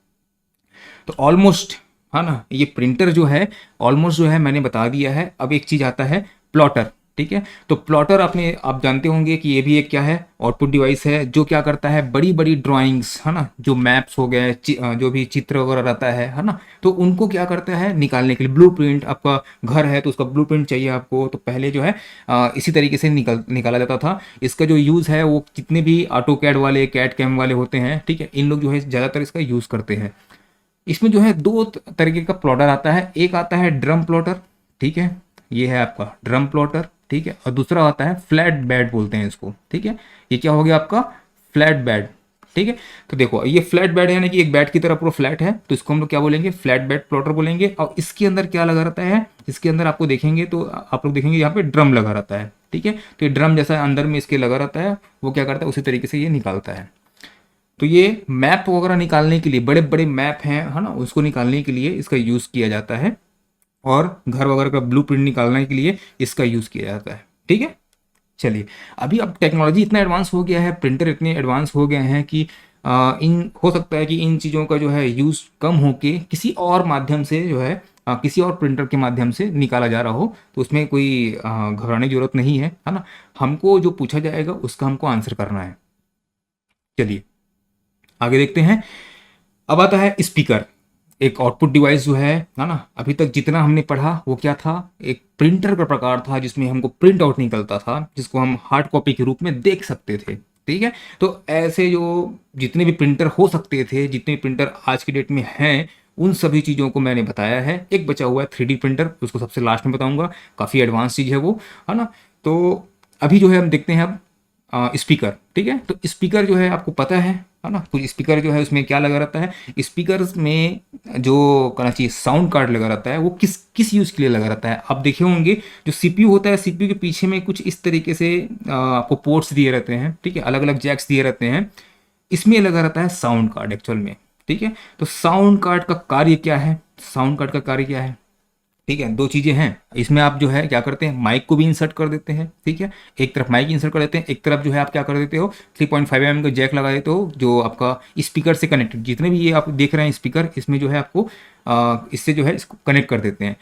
तो ऑलमोस्ट, है ना, ये प्रिंटर जो है ऑलमोस्ट जो है मैंने बता दिया है। अब एक चीज़ आता है प्लॉटर। ठीक है, तो प्लॉटर आप जानते होंगे कि ये भी एक क्या है, आउटपुट डिवाइस है, जो क्या करता है, बड़ी बड़ी ड्राइंग्स, है ना, जो मैप्स हो गए, जो भी चित्र वगैरह रहता है ना, तो उनको क्या करता है, निकालने के लिए ब्लूप्रिंट, आपका घर है तो उसका ब्लूप्रिंट चाहिए आपको, तो पहले जो है इसी तरीके से निकाला जाता था। इसका जो यूज़ है, वो जितने भी ऑटो कैड वाले, कैड कैम वाले होते हैं, ठीक है, इन लोग जो है ज़्यादातर इसका यूज़ करते हैं। इसमें जो है दो तरीके का प्लॉटर आता है। एक आता है ड्रम प्लॉटर, ठीक है, ये है आपका ड्रम प्लॉटर, ठीक है, और दूसरा आता है फ्लैट बेड बोलते हैं इसको। ठीक है, ये क्या हो गया आपका, फ्लैट बेड। ठीक है, तो देखो ये फ्लैट बेड है, यानी कि एक बेड की तरह पूरा फ्लैट है, तो इसको हम लोग क्या बोलेंगे, फ्लैट बेड प्लॉटर बोलेंगे। और इसके अंदर क्या लगा रहता है, इसके अंदर आपको देखेंगे तो आप लोग देखेंगे यहाँ पे ड्रम लगा रहता है। ठीक है, तो ये ड्रम जैसा अंदर में इसके लगा रहता है, वो क्या करता है, उसी तरीके से ये निकालता है। तो ये मैप वगैरह निकालने के लिए, बड़े बड़े मैप हैं, है ना, उसको निकालने के लिए इसका यूज़ किया जाता है, और घर वगैरह का ब्लूप्रिंट निकालने के लिए इसका यूज़ किया जाता है। ठीक है, चलिए अभी अब टेक्नोलॉजी इतना एडवांस हो गया है, प्रिंटर इतने एडवांस हो गए हैं कि इन हो सकता है कि इन चीज़ों का जो है यूज़ कम होके किसी और माध्यम से जो है, किसी और प्रिंटर के माध्यम से निकाला जा रहा हो, तो उसमें कोई घबराने की जरूरत नहीं है ना। हमको जो पूछा जाएगा उसका हमको आंसर करना है। चलिए आगे देखते हैं। अब आता है स्पीकर। एक आउटपुट डिवाइस जो है ना, अभी तक जितना हमने पढ़ा वो क्या था, एक प्रिंटर का प्रकार था जिसमें हमको प्रिंट आउट निकलता था, जिसको हम हार्ड कॉपी के रूप में देख सकते थे। ठीक है, तो ऐसे जो जितने भी प्रिंटर हो सकते थे, जितने भी प्रिंटर आज की डेट में हैं, उन सभी चीज़ों को मैंने बताया है। एक बचा हुआ है 3D प्रिंटर, उसको सबसे लास्ट में बताऊंगा, काफ़ी एडवांस चीज़ है वो, है ना। तो अभी जो है हम देखते हैं अब स्पीकर। ठीक है, तो स्पीकर जो है आपको पता है ना, कुछ स्पीकर जो है उसमें क्या लगा रहता है, स्पीकर में जो कहना चाहिए साउंड कार्ड लगा रहता है, वो किस किस यूज़ के लिए लगा रहता है। आप देखे होंगे जो सीपीयू होता है, सीपीयू के पीछे में कुछ इस तरीके से आपको पोर्ट्स दिए रहते हैं, ठीक है, अलग अलग जैक्स दिए रहते हैं, इसमें लगा रहता है साउंड कार्ड एक्चुअल में। ठीक है, तो साउंड कार्ड का कार्य क्या है, साउंड कार्ड का कार्य क्या है, ठीक है, दो चीज़ें हैं इसमें। आप जो है क्या करते हैं, माइक को भी इंसर्ट कर देते हैं। ठीक है, एक तरफ माइक इंसर्ट कर देते हैं, एक तरफ जो है आप क्या कर देते हो, 3.5 mm का जैक लगा देते हो, जो आपका स्पीकर से कनेक्टेड, जितने भी ये आप देख रहे हैं स्पीकर, इसमें जो है आपको इससे जो है इसको कनेक्ट कर देते हैं।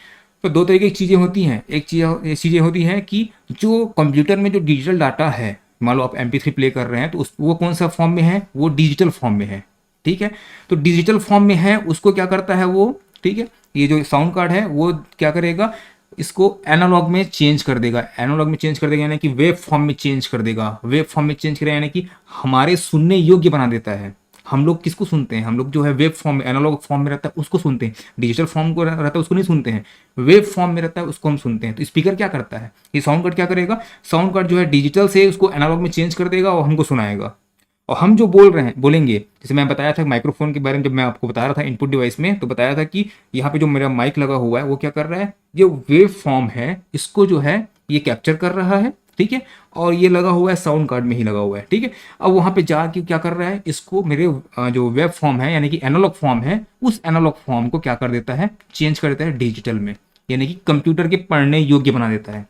तो दो तरीके की चीज़ें होती हैं, एक चीज़ें होती हैं कि जो कंप्यूटर में जो डिजिटल डाटा है, मान लो आप MP3 प्ले कर रहे हैं, तो उस वो कौन सा फॉर्म में है, वो डिजिटल फॉर्म में है। ठीक है, तो डिजिटल फॉर्म में है, उसको क्या करता है वो, ठीक है, ये जो साउंड कार्ड है वो क्या करेगा, इसको एनालॉग में चेंज कर देगा। एनालॉग में चेंज कर देगा यानी कि वेब फॉर्म में चेंज कर देगा। वेब फॉर्म में चेंज करेगा यानी कि हमारे सुनने योग्य बना देता है। हम लोग किसको सुनते हैं, हम लोग जो है वेब फॉर्म में, एनालॉग फॉर्म में रहता है उसको सुनते हैं, डिजिटल फॉर्म को रहता है उसको नहीं सुनते हैं, वेब फॉर्म में रहता है उसको हम सुनते हैं। तो स्पीकर क्या करता है, ये साउंड कार्ड क्या करेगा, साउंड कार्ड जो है डिजिटल से उसको एनालॉग में चेंज कर देगा और हमको सुनाएगा। और हम जो बोल रहे हैं बोलेंगे, जैसे मैं बताया था माइक्रोफोन के बारे में, जब मैं आपको बता रहा था इनपुट डिवाइस में, तो बताया था कि यहाँ पे जो मेरा माइक लगा हुआ है वो क्या कर रहा है, जो वेव फॉर्म है इसको जो है ये कैप्चर कर रहा है। ठीक है, और ये लगा हुआ है साउंड कार्ड में ही लगा हुआ है। ठीक है, अब वहाँ पे जाके क्या कर रहा है, इसको मेरे जो वेब फॉर्म है यानी कि एनालॉग फॉर्म है, उस एनालॉग फॉर्म को क्या कर देता है, चेंज कर देता है डिजिटल में, यानी कि कंप्यूटर के पढ़ने योग्य बना देता है।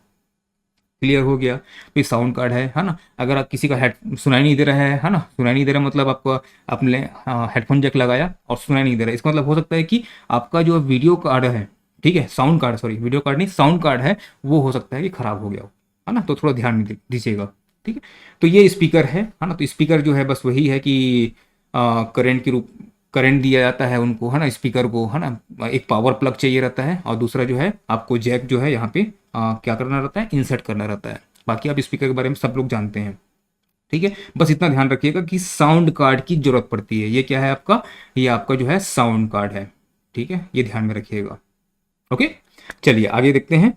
क्लियर हो गया। तो ये साउंड कार्ड है ना। अगर आप किसी का हेड सुनाई नहीं दे रहा है ना, सुनाई नहीं दे रहा मतलब आपको, आपने हेडफोन जैक लगाया और सुनाई नहीं दे रहा, इसका मतलब हो सकता है कि आपका जो वीडियो कार्ड है, ठीक है, sound card, sorry video card नहीं, साउंड कार्ड है, वो हो सकता है कि खराब हो गया हो, है ना। तो थोड़ा ध्यान दीजिएगा। ठीक है, तो ये स्पीकर है ना। तो स्पीकर जो है बस वही है कि करंट के रूप, करंट दिया जाता है उनको, है ना, स्पीकर को, है ना। एक पावर प्लग चाहिए रहता है और दूसरा जो है आपको जैक जो है यहाँ पे क्या करना रहता है, इंसर्ट करना रहता है। बाकी आप स्पीकर के बारे में सब लोग जानते हैं। ठीक है, बस इतना ध्यान रखिएगा कि साउंड कार्ड की जरूरत पड़ती है। ये क्या है आपका, ये आपका जो है साउंड कार्ड है। ठीक है, ये ध्यान में रखिएगा। ओके, चलिए आगे देखते हैं।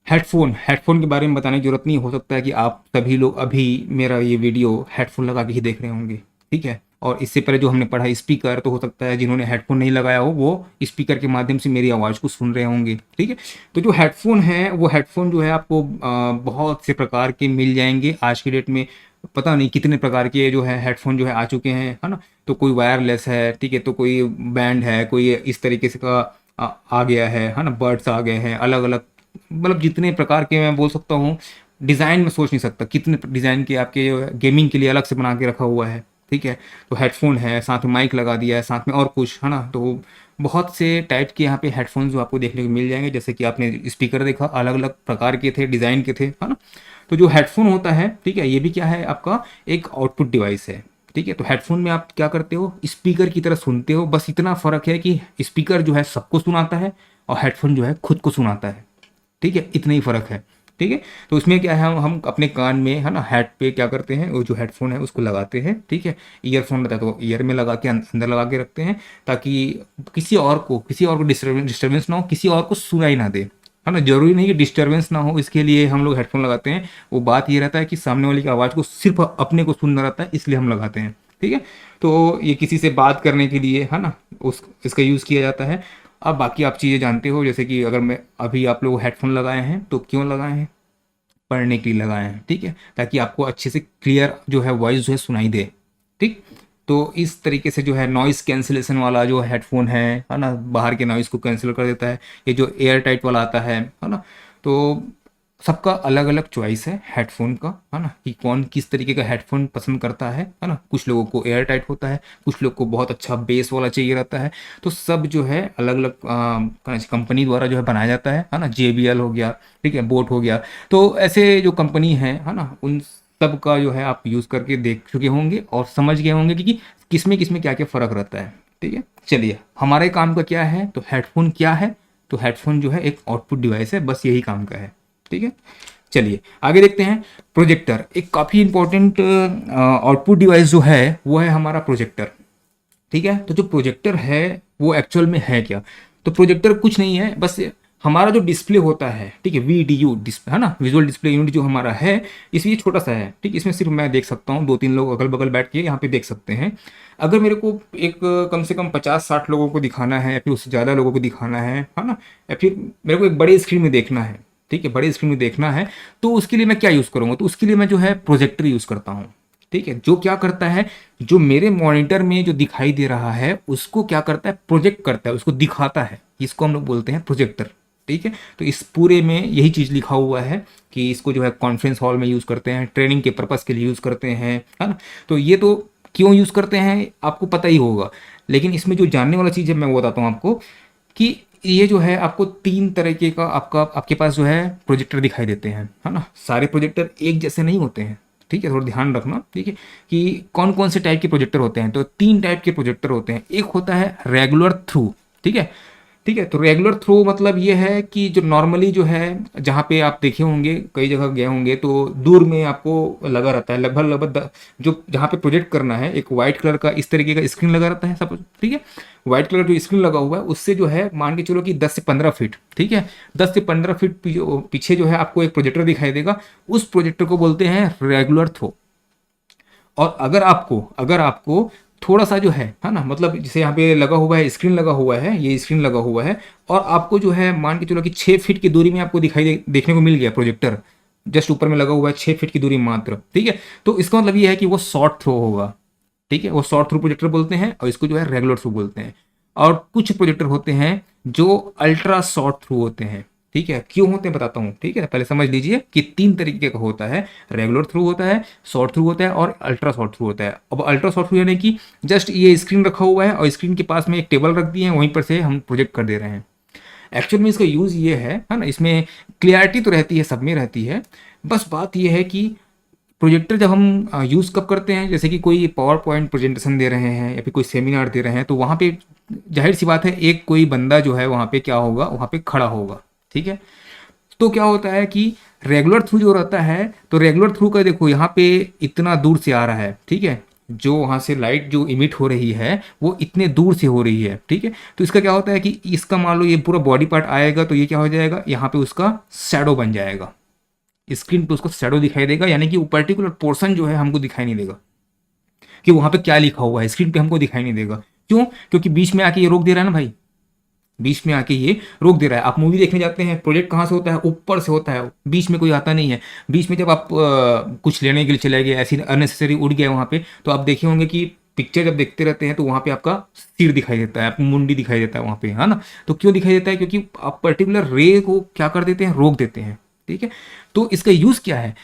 हेडफोन, हेडफोन के बारे में बताने की जरूरत नहीं, हो सकता है कि आप सभी लोग अभी मेरा ये वीडियो हेडफोन लगा के ही देख रहे होंगे। ठीक है, और इससे पहले जो हमने पढ़ा स्पीकर, तो हो सकता है जिन्होंने हेडफोन नहीं लगाया हो वो स्पीकर के माध्यम से मेरी आवाज़ को सुन रहे होंगे। ठीक है, तो जो हेडफोन है वो हेडफोन जो है आपको बहुत से प्रकार के मिल जाएंगे आज की डेट में। पता नहीं कितने प्रकार के जो है हेडफोन जो है आ चुके हैं, है ना। तो कोई वायरलेस है, ठीक है, तो कोई बैंड है, कोई इस तरीके से का आ गया है ना, बर्ड्स आ गए हैं, अलग अलग, मतलब जितने प्रकार के मैं बोल सकता हूँ, डिज़ाइन में सोच नहीं सकता कितने डिज़ाइन के आपके गेमिंग के लिए अलग से बना के रखा हुआ है। ठीक है, तो हेडफोन है, साथ में माइक लगा दिया है, साथ में और कुछ, है ना। तो बहुत से टाइप के यहाँ पे हेडफोन्स जो आपको देखने को मिल जाएंगे। जैसे कि आपने स्पीकर देखा, अलग अलग प्रकार के थे, डिज़ाइन के थे, है ना। तो जो हेडफोन होता है, ठीक है, ये भी क्या है आपका एक आउटपुट डिवाइस है। ठीक है, तो हेडफोन में आप क्या करते हो, स्पीकर की तरह सुनते हो, बस इतना फ़र्क है कि स्पीकर जो है सबको सुनाता है और हेडफोन जो है खुद को सुनाता है। ठीक है, इतना ही फ़र्क है। ठीक है, तो उसमें क्या है, हम अपने कान में, है ना, हेड पे क्या करते हैं, वो जो हेडफोन है उसको लगाते हैं। ठीक है, ईयरफोन रहता है तो ईयर में लगा के अंदर लगा के रखते हैं, ताकि किसी और को डिस्टर्बेंस ना हो, किसी और को सुनाई ना दे, है ना। जरूरी नहीं कि डिस्टर्बेंस ना हो, इसके लिए हम लोग हेडफोन लगाते हैं। वो बात ये रहता है कि सामने वाले की आवाज़ को सिर्फ अपने को सुनना रहता है, इसलिए हम लगाते हैं। ठीक है, तो ये किसी से बात करने के लिए, है ना, इसका यूज़ किया जाता है। अब बाकी आप चीज़ें जानते हो, जैसे कि अगर मैं अभी आप लोग हेडफोन लगाए हैं तो क्यों लगाए हैं, पढ़ने के लिए लगाए हैं। ठीक है, ताकि आपको अच्छे से क्लियर जो है वॉइस जो है सुनाई दे। ठीक, तो इस तरीके से जो है नॉइज़ कैंसिलेशन वाला जो हेडफोन है ना, बाहर के नॉइज़ को कैंसिल कर देता है। ये जो एयर टाइट वाला आता है ना, तो सबका अलग अलग चॉइस है हेडफोन का, है ना, कि कौन किस तरीके का हेडफोन पसंद करता है ना। कुछ लोगों को एयर टाइट होता है, कुछ लोग को बहुत अच्छा बेस वाला चाहिए रहता है। तो सब जो है अलग अलग कंपनी द्वारा जो है बनाया जाता है ना। JBL हो गया, ठीक है, बोट हो गया। तो ऐसे जो कंपनी है ना, उन सब का जो है आप यूज़ करके देख चुके होंगे और समझ गए होंगे कि किस में क्या क्या फ़र्क रहता है। ठीक है। चलिए, हमारे काम का क्या है, तो हेडफोन क्या है, तो हेडफोन जो है एक आउटपुट डिवाइस है, बस यही काम का है। ठीक है, चलिए आगे देखते हैं। प्रोजेक्टर एक काफ़ी इंपॉर्टेंट आउटपुट डिवाइस जो है वो है हमारा प्रोजेक्टर। ठीक है, तो जो प्रोजेक्टर है वो एक्चुअल में है क्या, तो प्रोजेक्टर कुछ नहीं है, बस हमारा जो डिस्प्ले होता है, ठीक है, VDU डिस्प्ले है ना, विजुअल डिस्प्ले यूनिट जो हमारा है, इसमें ये छोटा सा है। ठीक, इसमें सिर्फ मैं देख सकता हूँ, 2-3 लोग अगल बगल बैठ के यहाँ पे देख सकते हैं। अगर मेरे को एक कम से कम 50-60 लोगों को दिखाना है या फिर उससे ज़्यादा लोगों को दिखाना है ना, या फिर मेरे को एक बड़े स्क्रीन में देखना है, ठीक है, बड़े स्क्रीन में देखना है, तो उसके लिए मैं क्या यूज़ करूँगा, तो उसके लिए मैं जो है प्रोजेक्टर यूज़ करता हूँ। ठीक है, जो क्या करता है, जो मेरे मॉनिटर में जो दिखाई दे रहा है उसको क्या करता है, प्रोजेक्ट करता है, उसको दिखाता है, इसको हम लोग बोलते हैं प्रोजेक्टर। ठीक है, तो इस पूरे में यही चीज़ लिखा हुआ है कि इसको जो है कॉन्फ्रेंस हॉल में यूज़ करते हैं, ट्रेनिंग के पर्पज़ के लिए यूज़ करते हैं, है ना। तो ये तो क्यों यूज़ करते हैं आपको पता ही होगा, लेकिन इसमें जो जानने वाला चीज़ है मैं वो बताता हूँ आपको, कि ये जो है आपको 3 तरीके का आपके पास जो है प्रोजेक्टर दिखाई देते हैं, है ना। सारे प्रोजेक्टर एक जैसे नहीं होते हैं, ठीक है, थोड़ा ध्यान रखना, ठीक है, कि कौन कौन से टाइप के प्रोजेक्टर होते हैं। तो 3 टाइप के प्रोजेक्टर होते हैं। एक होता है रेगुलर थ्रू, ठीक है, ठीक है, तो रेगुलर थ्रू मतलब ये है कि जो नॉर्मली जो है, जहाँ पे आप देखे होंगे, कई जगह गए होंगे तो दूर में आपको लगा रहता है, लगभग लगभग जो जहाँ पे प्रोजेक्ट करना है, एक वाइट कलर का इस तरीके का स्क्रीन लगा रहता है सब, ठीक है। व्हाइट कलर जो स्क्रीन लगा हुआ है उससे जो है मान के चलो कि 10 से 15 फीट, ठीक है, 10 से 15 फीट पीछे जो है आपको एक प्रोजेक्टर दिखाई देगा, उस प्रोजेक्टर को बोलते हैं रेगुलर थ्रो। और अगर आपको थोड़ा सा जो है ना, मतलब जैसे यहाँ पे लगा हुआ है, स्क्रीन लगा हुआ है, ये स्क्रीन लगा हुआ है, और आपको जो है मान के चलो कि 6 फीट की दूरी में आपको देखने को मिल गया प्रोजेक्टर, जस्ट ऊपर में लगा हुआ है 6 फीट की दूरी मात्र, ठीक है, तो इसका मतलब ये है कि वो शॉर्ट थ्रो होगा। ठीक है, वो शॉर्ट थ्रू प्रोजेक्टर बोलते हैं और इसको जो है रेगुलर थ्रू बोलते हैं। और कुछ प्रोजेक्टर होते हैं जो अल्ट्रा शॉर्ट थ्रू होते हैं। ठीक है, क्यों होते हैं बताता हूँ, ठीक है, पहले समझ लीजिए कि 3 तरीके का होता है, रेगुलर थ्रू होता है, शॉर्ट थ्रू होता है और अल्ट्रा शॉर्ट थ्रू होता है। अब अल्ट्रा शॉर्ट थ्रू यानी कि जस्ट ये स्क्रीन रखा हुआ है और स्क्रीन के पास में एक टेबल रख दिए हैं, वहीं पर से हम प्रोजेक्ट कर दे रहे हैं। एक्चुअल में इसका यूज़ ये है ना, इसमें क्लियरिटी तो रहती है, सब में रहती है, बस बात ये है कि प्रोजेक्टर जब हम यूज़ कब करते हैं, जैसे कि कोई पावर पॉइंट प्रेजेंटेशन दे रहे हैं या फिर कोई सेमिनार दे रहे हैं, तो वहाँ पे जाहिर सी बात है एक कोई बंदा जो है वहाँ पे क्या होगा, वहाँ पे खड़ा होगा। ठीक है, तो क्या होता है कि रेगुलर थ्रू जो रहता है, तो रेगुलर थ्रू का देखो यहाँ पे इतना दूर से आ रहा है, ठीक है, जो वहाँ से लाइट जो इमिट हो रही है वो इतने दूर से हो रही है, ठीक है। तो इसका क्या होता है कि इसका मान लो ये पूरा बॉडी पार्ट आएगा, तो ये क्या हो जाएगा, यहाँ पे उसका शैडो बन जाएगा, स्क्रीन पे उसको शैडो दिखाई देगा, यानी कि वो पर्टिकुलर पोर्शन जो है हमको दिखाई नहीं देगा कि वहां पे क्या लिखा हुआ है, स्क्रीन पे हमको दिखाई नहीं देगा। क्यों, क्योंकि बीच में आके ये रोक दे रहा है ना भाई, बीच में आके ये रोक दे रहा है। आप मूवी देखने जाते हैं, प्रोजेक्ट कहाँ से होता है, ऊपर से होता है, बीच में कोई आता नहीं है। बीच में जब आप कुछ लेने के लिए चले गए, ऐसी अननेसेसरी उड़ गए वहाँ पे, तो आप देखे होंगे कि पिक्चर जब देखते रहते हैं तो वहाँ पे आपका सिर दिखाई देता है, आपको मुंडी दिखाई देता है वहाँ पे, है ना। तो क्यों दिखाई देता है, क्योंकि आप पर्टिकुलर रे को क्या कर देते हैं, रोक देते हैं। ठीक है, तो इसका यूज़ क्या है,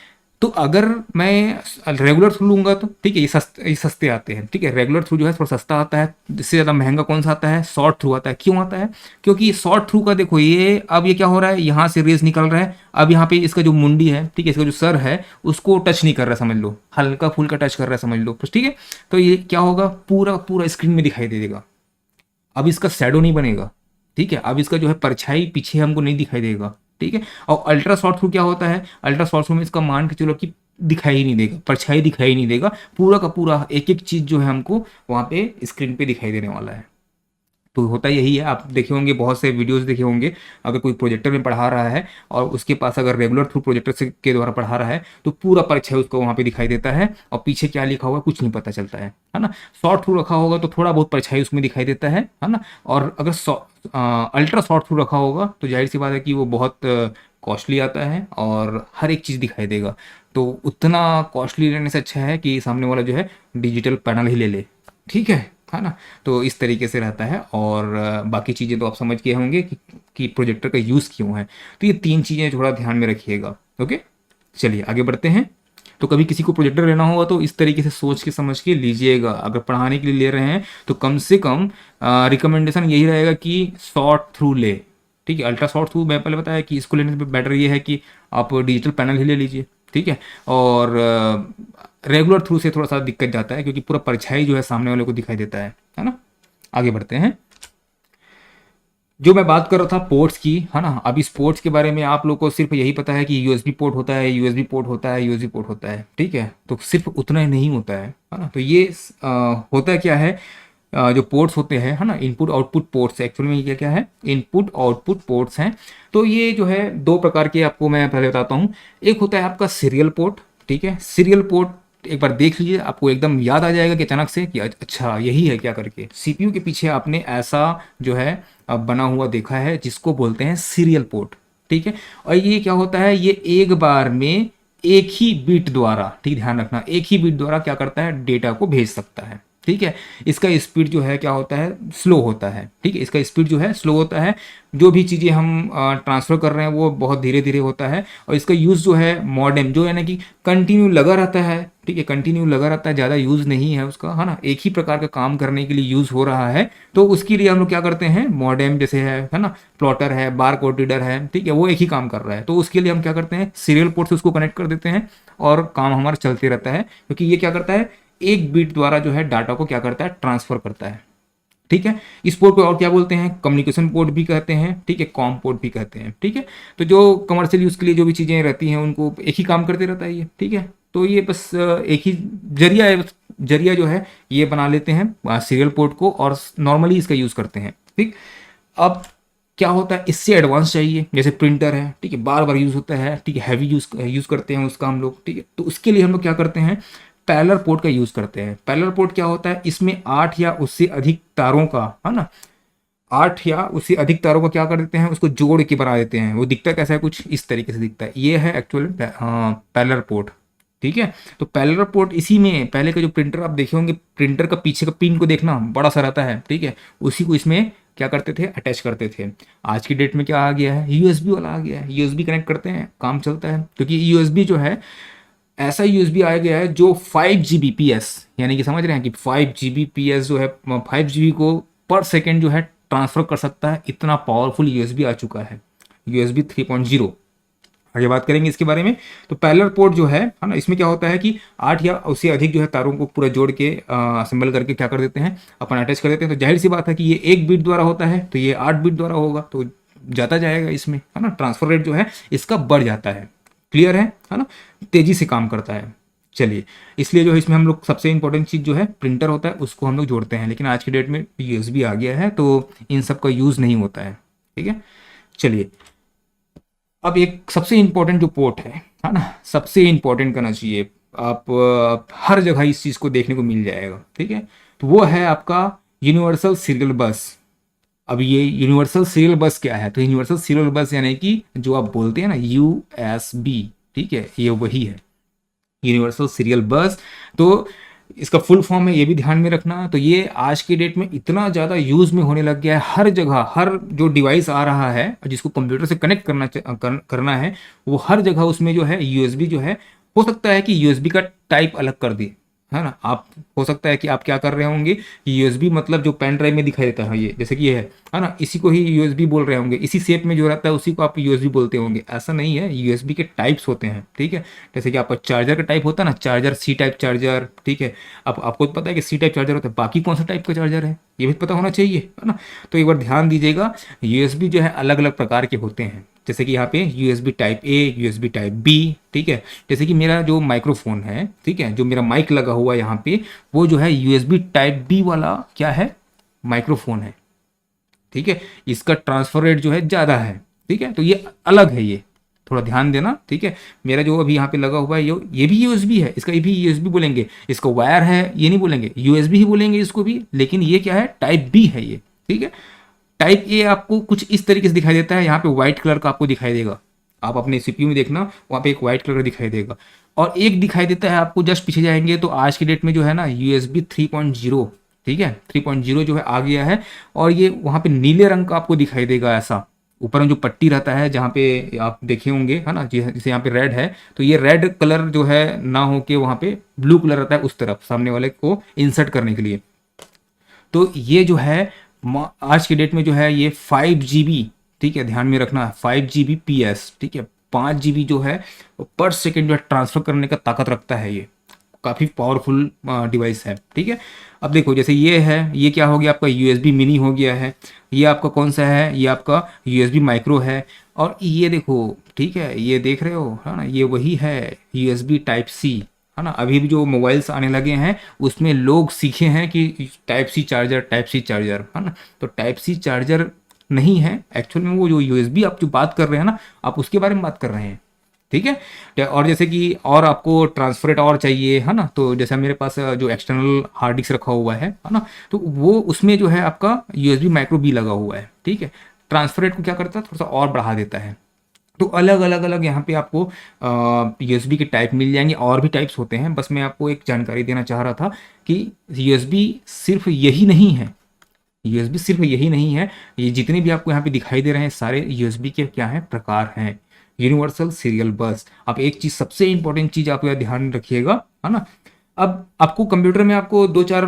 तो अगर मैं रेगुलर थ्रू लूंगा तो ठीक है, ये सस्ते आते हैं, ठीक है, रेगुलर थ्रू जो है थोड़ा सस्ता आता है। इससे ज़्यादा महंगा कौन सा आता है, शॉर्ट थ्रू आता है। क्यों आता है, क्योंकि शॉर्ट थ्रू का देखो ये अब ये क्या हो रहा है, यहाँ से रेस निकल रहा है, अब यहाँ पे इसका जो मुंडी है, ठीक है, इसका जो सर है उसको टच नहीं कर रहा, समझ लो हल्का फुल्का टच कर रहा है, समझ लो, ठीक है। तो ये क्या होगा, पूरा पूरा स्क्रीन में दिखाई दे देगा, अब इसका शैडो नहीं बनेगा, ठीक है, अब इसका जो है परछाई पीछे हमको नहीं दिखाई देगा, ठीक है। और अल्ट्रा शॉर्ट थ्रू क्या होता है, अल्ट्रा शॉर्ट थ्रू में इसका मान के चलो कि दिखाई ही नहीं देगा, परछाई दिखाई नहीं देगा, पूरा का पूरा एक एक चीज़ जो है हमको वहाँ पे स्क्रीन पे दिखाई देने वाला है। तो होता यही है, आप देखे होंगे बहुत से वीडियोस देखे होंगे, अगर कोई प्रोजेक्टर में पढ़ा रहा है और उसके पास अगर रेगुलर थ्रू प्रोजेक्टर से के द्वारा पढ़ा रहा है, तो पूरा परिचय उसको वहाँ पे दिखाई देता है और पीछे क्या लिखा हुआ है कुछ नहीं पता चलता है ना। शॉर्ट थ्रू रखा होगा तो थोड़ा बहुत परिचय उसमें दिखाई देता है ना। और अगर अल्ट्रा शॉर्ट थ्रू रखा होगा तो जाहिर सी बात है कि वो बहुत कॉस्टली आता है और हर एक चीज़ दिखाई देगा। तो उतना कॉस्टली लेने से अच्छा है कि सामने वाला जो है डिजिटल पैनल ही ले ले, ठीक है ना। तो इस तरीके से रहता है। और बाकी चीज़ें तो आप समझ गए होंगे कि प्रोजेक्टर का यूज़ क्यों है। तो ये 3 चीज़ें थोड़ा ध्यान में रखिएगा। ओके, चलिए आगे बढ़ते हैं। तो कभी किसी को प्रोजेक्टर लेना होगा तो इस तरीके से सोच के समझ के लीजिएगा। अगर पढ़ाने के लिए ले रहे हैं तो कम से कम रिकमेंडेशन यही रहेगा कि शॉर्ट थ्रू ले, ठीक है। अल्ट्रा शॉर्ट थ्रू मैं पहले बताया कि इसको लेने से बेटर ये है कि आप डिजिटल पैनल ही ले लीजिए, ठीक है। और रेगुलर थ्रू से थोड़ा सा दिक्कत जाता है क्योंकि पूरा परछाई जो है सामने वाले को दिखाई देता है ना। आगे बढ़ते हैं। जो मैं बात कर रहा था पोर्ट्स की, है ना, अब इस पोर्ट्स के बारे में आप लोग को सिर्फ यही पता है कि यूएसबी पोर्ट होता है, यूएसबी पोर्ट होता है, यूएसबी पोर्ट होता है, ठीक है। तो सिर्फ उतना ही नहीं होता है ना। तो ये होता क्या है, जो पोर्ट्स होते हैं, है ना, इनपुट आउटपुट पोर्ट्स, एक्चुअल में ये क्या है, इनपुट आउटपुट पोर्ट्स हैं। तो ये जो है दो प्रकार के आपको मैं पहले बताता हूँ। एक होता है आपका सीरियल पोर्ट, ठीक है। सीरियल पोर्ट एक बार देख लीजिए, आपको एकदम याद आ जाएगा कि अचानक से कि अच्छा यही है क्या करके। सीपीयू के पीछे आपने ऐसा जो है बना हुआ देखा है जिसको बोलते हैं सीरियल पोर्ट, ठीक है। और ये क्या होता है, ये एक बार में एक ही बीट द्वारा, ठीक ध्यान रखना, एक ही बीट द्वारा क्या करता है, डेटा को भेज सकता है, ठीक है। इसका स्पीड जो है क्या होता है, स्लो होता है, ठीक है। इसका स्पीड जो है स्लो होता है, जो भी चीज़ें हम ट्रांसफ़र कर रहे हैं वो बहुत धीरे धीरे होता है। और इसका यूज़ जो है मॉडेम, जो है ना कि कंटिन्यू लगा रहता है, ठीक है, कंटिन्यू लगा रहता है, ज़्यादा यूज़ नहीं है उसका, है ना, एक ही प्रकार का काम करने के लिए यूज़ हो रहा है। तो उसके लिए हम लोग क्या करते हैं, मॉडेम जैसे है ना, प्लॉटर है, बार कोड रीडर है, ठीक है, वो एक ही काम कर रहा है। तो उसके लिए हम क्या करते हैं, सीरियल पोर्ट से उसको कनेक्ट कर देते हैं और काम हमारा चलते रहता है, क्योंकि ये क्या करता है, एक बीट द्वारा जो है डाटा को क्या करता है, ट्रांसफर करता है, ठीक है। इस पोर्ट को और क्या बोलते हैं, कम्युनिकेशन पोर्ट भी कहते हैं, ठीक है, कॉम पोर्ट भी कहते हैं, ठीक है। तो जो कमर्शियल यूज़ के लिए जो भी चीज़ें रहती हैं उनको एक ही काम करते रहता है ये, ठीक है। तो ये बस एक ही जरिया है, बस जरिया जो है ये बना लेते हैं सीरियल पोर्ट को, और नॉर्मली इसका यूज़ करते हैं, ठीक। अब क्या होता है, इससे एडवांस चाहिए, जैसे प्रिंटर है, ठीक है, बार बार यूज़ होता है, ठीक है, हैवी यूज़ करते हैं उसका हम लोग, ठीक है। तो उसके लिए हम लोग क्या करते हैं, पैरेलल पोर्ट का यूज़ करते हैं। पैरेलल पोर्ट क्या होता है, इसमें 8 या उससे अधिक तारों का, है ना, 8 या उससे अधिक तारों का क्या कर देते हैं, उसको जोड़ के बना देते हैं। वो दिखता कैसा है, कुछ इस तरीके से दिखता है। ये है एक्चुअल पैरेलल पोर्ट, ठीक है। तो पैरेलल पोर्ट इसी में, पहले का जो प्रिंटर आप देखे होंगे, प्रिंटर का पीछे का पिन को देखना बड़ा सा रहता है, ठीक है, उसी को इसमें क्या करते थे, अटैच करते थे। आज की डेट में क्या आ गया है, यूएसबी वाला आ गया है, यूएसबी कनेक्ट करते हैं, काम चलता है। क्योंकि यूएसबी जो है ऐसा यूएसबी आ गया है जो 5 Gbps, यानी कि समझ रहे हैं कि 5 Gbps जो है, 5 GB को पर सेकेंड जो है ट्रांसफर कर सकता है। इतना पावरफुल यूएसबी आ चुका है, यूएसबी 3.0। आगे बात करेंगे इसके बारे में। तो पैरेलल पोर्ट जो है ना, इसमें क्या होता है कि 8 या उससे अधिक जो है तारों को पूरा जोड़ के असेंबल करके क्या कर देते हैं, अपन अटैच कर देते हैं। तो जाहिर सी बात है कि ये एक बीट द्वारा होता है, तो ये 8 बीट द्वारा होगा, तो जाता जाएगा इसमें, है ना, ट्रांसफर रेट जो है इसका बढ़ जाता है। क्लियर है ना, तेजी से काम करता है। चलिए, इसलिए जो है इसमें हम लोग सबसे इंपॉर्टेंट चीज़ जो है प्रिंटर होता है, उसको हम लोग जोड़ते हैं। लेकिन आज की डेट में यूएसबी आ गया है, तो इन सब का यूज़ नहीं होता है, ठीक है। चलिए, अब एक सबसे इंपॉर्टेंट जो पोर्ट है ना, सबसे इंपॉर्टेंट करना चाहिए, आप हर जगह इस चीज़ को देखने को मिल जाएगा, ठीक है। तो वो है आपका यूनिवर्सल सीरियल बस। अब ये यूनिवर्सल सीरियल बस क्या है, तो यूनिवर्सल सीरियल बस यानी कि जो आप बोलते हैं ना यूएसबी, ठीक है, ये वही है यूनिवर्सल सीरियल बस। तो इसका फुल फॉर्म है, ये भी ध्यान में रखना। तो ये आज की डेट में इतना ज़्यादा यूज़ में होने लग गया है, हर जगह, हर जो डिवाइस आ रहा है जिसको कंप्यूटर से कनेक्ट करना है, वो हर जगह उसमें जो है यूएसबी जो है, हो सकता है कि यूएसबी का टाइप अलग कर दे, है ना। आप हो सकता है कि आप क्या कर रहे होंगे, यूएसबी मतलब जो पेन ड्राइव में दिखाई देता है, ये जैसे कि ये है ना, इसी को ही यूएसबी बोल रहे होंगे, इसी शेप में जो रहता है उसी को आप यूएसबी बोलते होंगे। ऐसा नहीं है, यूएसबी के टाइप्स होते हैं, ठीक है। जैसे कि आपका चार्जर का टाइप होता है ना, चार्जर सी टाइप चार्जर, ठीक है। अब आपको पता है कि सी टाइप चार्जर होता है, बाकी कौन सा टाइप का चार्जर है ये भी पता होना चाहिए, है ना। तो एक बार ध्यान दीजिएगा, यूएसबी जो है अलग अलग प्रकार के होते हैं। जैसे कि यहाँ पे USB type A, USB type B, ठीक है। जैसे कि मेरा जो माइक्रोफोन है, ठीक है, जो मेरा माइक लगा हुआ है यहाँ पे, वो जो है यूएसबी टाइप बी वाला क्या है, माइक्रोफोन है, ठीक है। इसका ट्रांसफर रेट जो है ज़्यादा है, ठीक है। तो ये अलग है, ये थोड़ा ध्यान देना, ठीक है। मेरा जो अभी यहाँ पे लगा हुआ है ये भी यूएसबी है, इसका ये भी यूएसबी बोलेंगे, इसका वायर है ये नहीं बोलेंगे, यूएसबी ही बोलेंगे इसको भी। लेकिन ये क्या है, टाइप बी है ये, ठीक है। टाइप ए आपको कुछ इस तरीके से दिखाई देता है, यहाँ पे व्हाइट कलर का आपको दिखाई देगा, आप अपने सीपीयू में देखना, वहाँ पे एक व्हाइट कलर दिखाई देगा। और एक दिखाई देता है आपको, जस्ट पीछे जाएंगे तो आज की डेट में जो है ना यूएसबी 3.0, ठीक है, 3.0 जो है आ गया है। और ये वहाँ पे नीले रंग का आपको दिखाई देगा, ऐसा ऊपर में जो पट्टी रहता है, जहाँ पे आप देखे होंगे, है ना, जैसे यहाँ पे रेड है, तो ये रेड कलर जो है ना हो के वहाँ पे ब्लू कलर रहता है उस तरफ, सामने वाले को इंसर्ट करने के लिए। तो ये जो है आज की डेट में जो है ये 5 GB, ठीक है, ध्यान में रखना 5 Gbps, ठीक है, 5 GB जो है पर सेकेंड जो है ट्रांसफर करने का ताकत रखता है ये। काफ़ी पावरफुल डिवाइस है, ठीक है। अब देखो जैसे ये है, ये क्या हो गया आपका यूएसबी मिनी हो गया है। ये आपका कौन सा है, ये आपका यूएसबी माइक्रो है। और ये देखो, ठीक है, ये देख रहे हो है ना, ये वही है यूएसबी टाइप सी, है ना। अभी भी जो मोबाइल्स आने लगे हैं उसमें लोग सीखे हैं कि type C charger, type C charger, है ना। तो टाइप सी चार्जर नहीं है एक्चुअल में, वो जो यूएसबी आप जो बात कर रहे हैं ना, आप उसके बारे में बात कर रहे हैं, ठीक है। और जैसे कि और आपको ट्रांसफर रेट और चाहिए, है ना, तो जैसे मेरे पास जो एक्सटर्नल हार्ड डिस्क रखा हुआ है ना, तो वो उसमें जो है आपका यूएसबी माइक्रो बी लगा हुआ है, ठीक है। ट्रांसफर रेट को क्या करता है, थोड़ा सा और बढ़ा देता है। तो अलग अलग अलग यहाँ पे आपको यूएसबी के टाइप मिल जाएंगे, और भी टाइप्स होते हैं, बस मैं आपको एक जानकारी देना चाह रहा था कि यूएसबी सिर्फ यही नहीं है, यूएसबी सिर्फ यही नहीं है, ये जितने भी आपको यहाँ पे दिखाई दे रहे हैं सारे यूएसबी के क्या हैं, प्रकार हैं। यूनिवर्सल सीरियल बस। अब एक चीज, सबसे इंपॉर्टेंट चीज आप यहाँ ध्यान रखिएगा, है ना। अब आपको कंप्यूटर में आपको 2-4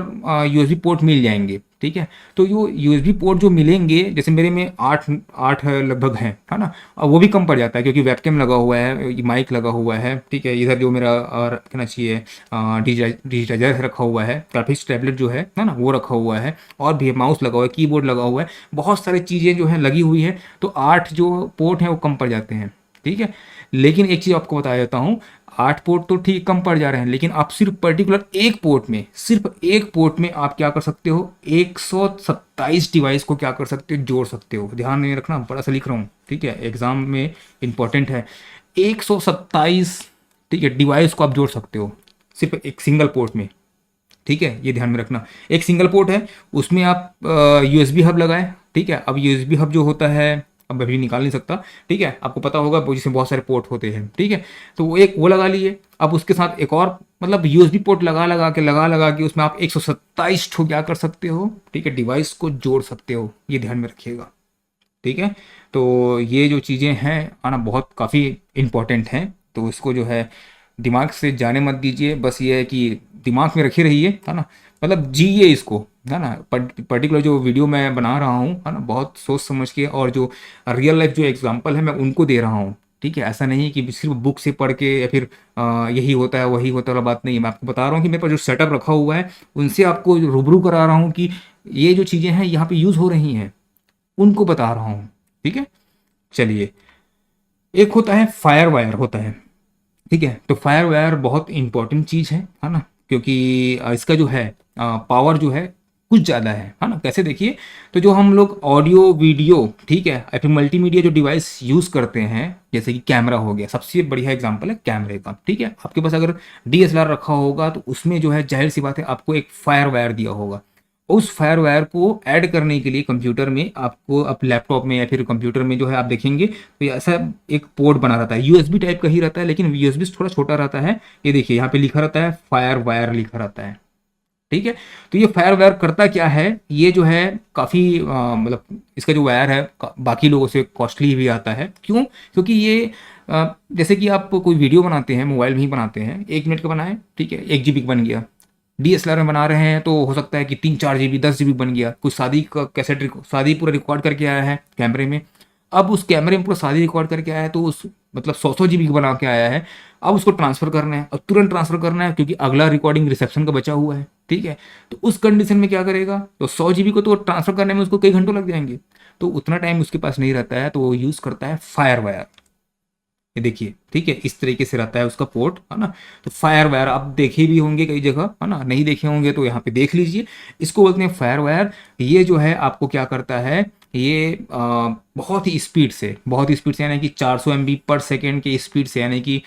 यूएसबी पोर्ट मिल जाएंगे, ठीक है। तो यो यूएसबी पोर्ट जो मिलेंगे, जैसे मेरे में 8 लगभग हैं, है ना। अब वो भी कम पड़ जाता है क्योंकि वेबकैम लगा हुआ है, माइक लगा हुआ है, ठीक है। इधर जो मेरा और कहना चाहिए डिजिटाइजर रखा हुआ है, ग्राफिक्स टैबलेट जो है ना, वो रखा हुआ है, और भी माउस लगा हुआ है, कीबोर्ड लगा हुआ है, बहुत सारी चीज़ें जो है लगी हुई है। तो 8 जो पोर्ट हैं वो कम पड़ जाते हैं, ठीक है। लेकिन एक चीज़ आपको बता देता हूँ, 8 पोर्ट तो ठीक कम पड़ जा रहे हैं, लेकिन आप सिर्फ पर्टिकुलर एक पोर्ट में, सिर्फ एक पोर्ट में आप क्या कर सकते हो, 127 डिवाइस को क्या कर सकते हो, जोड़ सकते हो। ध्यान नहीं रखना, बड़ा सा लिख रहा हूँ, ठीक है, एग्जाम में इंपॉर्टेंट है। 127, ठीक है, डिवाइस को आप जोड़ सकते हो सिर्फ एक सिंगल पोर्ट में, ठीक है। ये ध्यान में रखना, एक सिंगल पोर्ट है, उसमें आप यूएसबी हब लगाए, ठीक है। अब यूएसबी हब जो होता है, अब अभी निकाल नहीं सकता, ठीक है, आपको पता होगा जिसमें बहुत सारे पोर्ट होते हैं, ठीक है। तो वो एक वो लगा लिए, अब उसके साथ एक और मतलब यूएसबी पोर्ट लगा लगा के उसमें आप 127 ठो क्या कर सकते हो, ठीक है, डिवाइस को जोड़ सकते हो। ये ध्यान में रखिएगा, ठीक है। तो ये जो चीज़ें हैं आना बहुत काफ़ी इम्पोर्टेंट हैं, तो इसको जो है दिमाग से जाने मत दीजिए, बस ये है कि दिमाग में रखे रहिए, है ना। मतलब जिए इसको, है ना। पर्टिकुलर जो वीडियो मैं बना रहा हूँ, है ना, बहुत सोच समझ के, और जो रियल लाइफ जो एग्जांपल है मैं उनको दे रहा हूँ, ठीक है। ऐसा नहीं है कि सिर्फ बुक से पढ़ के या फिर यही होता है वही होता है, वाला बात नहीं है। मैं आपको बता रहा हूँ कि मेरे पास जो सेटअप रखा हुआ है उनसे आपको रूबरू करा रहा हूँ कि ये जो चीज़ें हैं यहाँ पे यूज़ हो रही हैं, उनको बता रहा हूँ, ठीक है। चलिए, एक होता है फायर वायर होता है, ठीक है। तो फायर वायर बहुत इंपॉर्टेंट चीज़ है ना, क्योंकि इसका जो है पावर जो है कुछ ज़्यादा है ना। कैसे, देखिए, तो जो हम लोग ऑडियो वीडियो, ठीक है, या फिर मल्टीमीडिया जो डिवाइस यूज़ करते हैं, जैसे कि कैमरा हो गया, सबसे बढ़िया एग्जांपल है कैमरे का, ठीक है। आपके पास अगर डीएसएलआर रखा होगा तो उसमें जो है जाहिर सी बात है आपको एक फायर वायर दिया होगा। उस फायर वायर को ऐड करने के लिए कंप्यूटर में आपको, अब लैपटॉप में या फिर कंप्यूटर में जो है आप देखेंगे तो ये ऐसा एक पोर्ट बना रहता है, यूएसबी टाइप का ही रहता है, लेकिन यूएसबी थोड़ा छोटा रहता है। ये देखिए यहाँ पे लिखा रहता है फायर वायर लिखा रहता है, ठीक है। तो ये फायर वायर करता क्या है, ये जो है काफ़ी मतलब इसका जो वायर है बाकी लोगों से कॉस्टली भी आता है। क्यों? क्योंकि ये जैसे कि आप कोई वीडियो बनाते हैं, मोबाइल में ही बनाते हैं, 1 मिनट का बनाए, ठीक है, 1 GB बन गया। डीएसएलआर में बना रहे हैं तो हो सकता है कि 3-4 GB 10 GB बन गया। कुछ शादी का कैसेट, शादी पूरा रिकॉर्ड करके आया है कैमरे में, अब उस कैमरे में पूरा शादी रिकॉर्ड करके आया है, तो उस मतलब 100-100 GB बना के आया है। अब उसको ट्रांसफर करना है, अब तुरंत ट्रांसफर करना है क्योंकि अगला रिकॉर्डिंग रिसेप्शन का बचा हुआ है, ठीक है। तो उस कंडीशन में क्या करेगा, तो 100 GB को तो ट्रांसफर करने में उसको कई घंटों लग जाएंगे, तो उतना टाइम उसके पास नहीं रहता है, तो वो यूज़ करता है फायर वायर। ये देखिए, ठीक है, इस तरीके से रहता है उसका पोर्ट, है ना। तो फायर वायर आप देखे भी होंगे कई जगह, है ना, नहीं देखे होंगे तो यहाँ पे देख लीजिए। इसको बोलते हैं फायर वायर। ये जो है आपको क्या करता है, ये बहुत ही स्पीड से, बहुत ही स्पीड से, यानी कि 400 MB पर सेकेंड के स्पीड से, यानी कि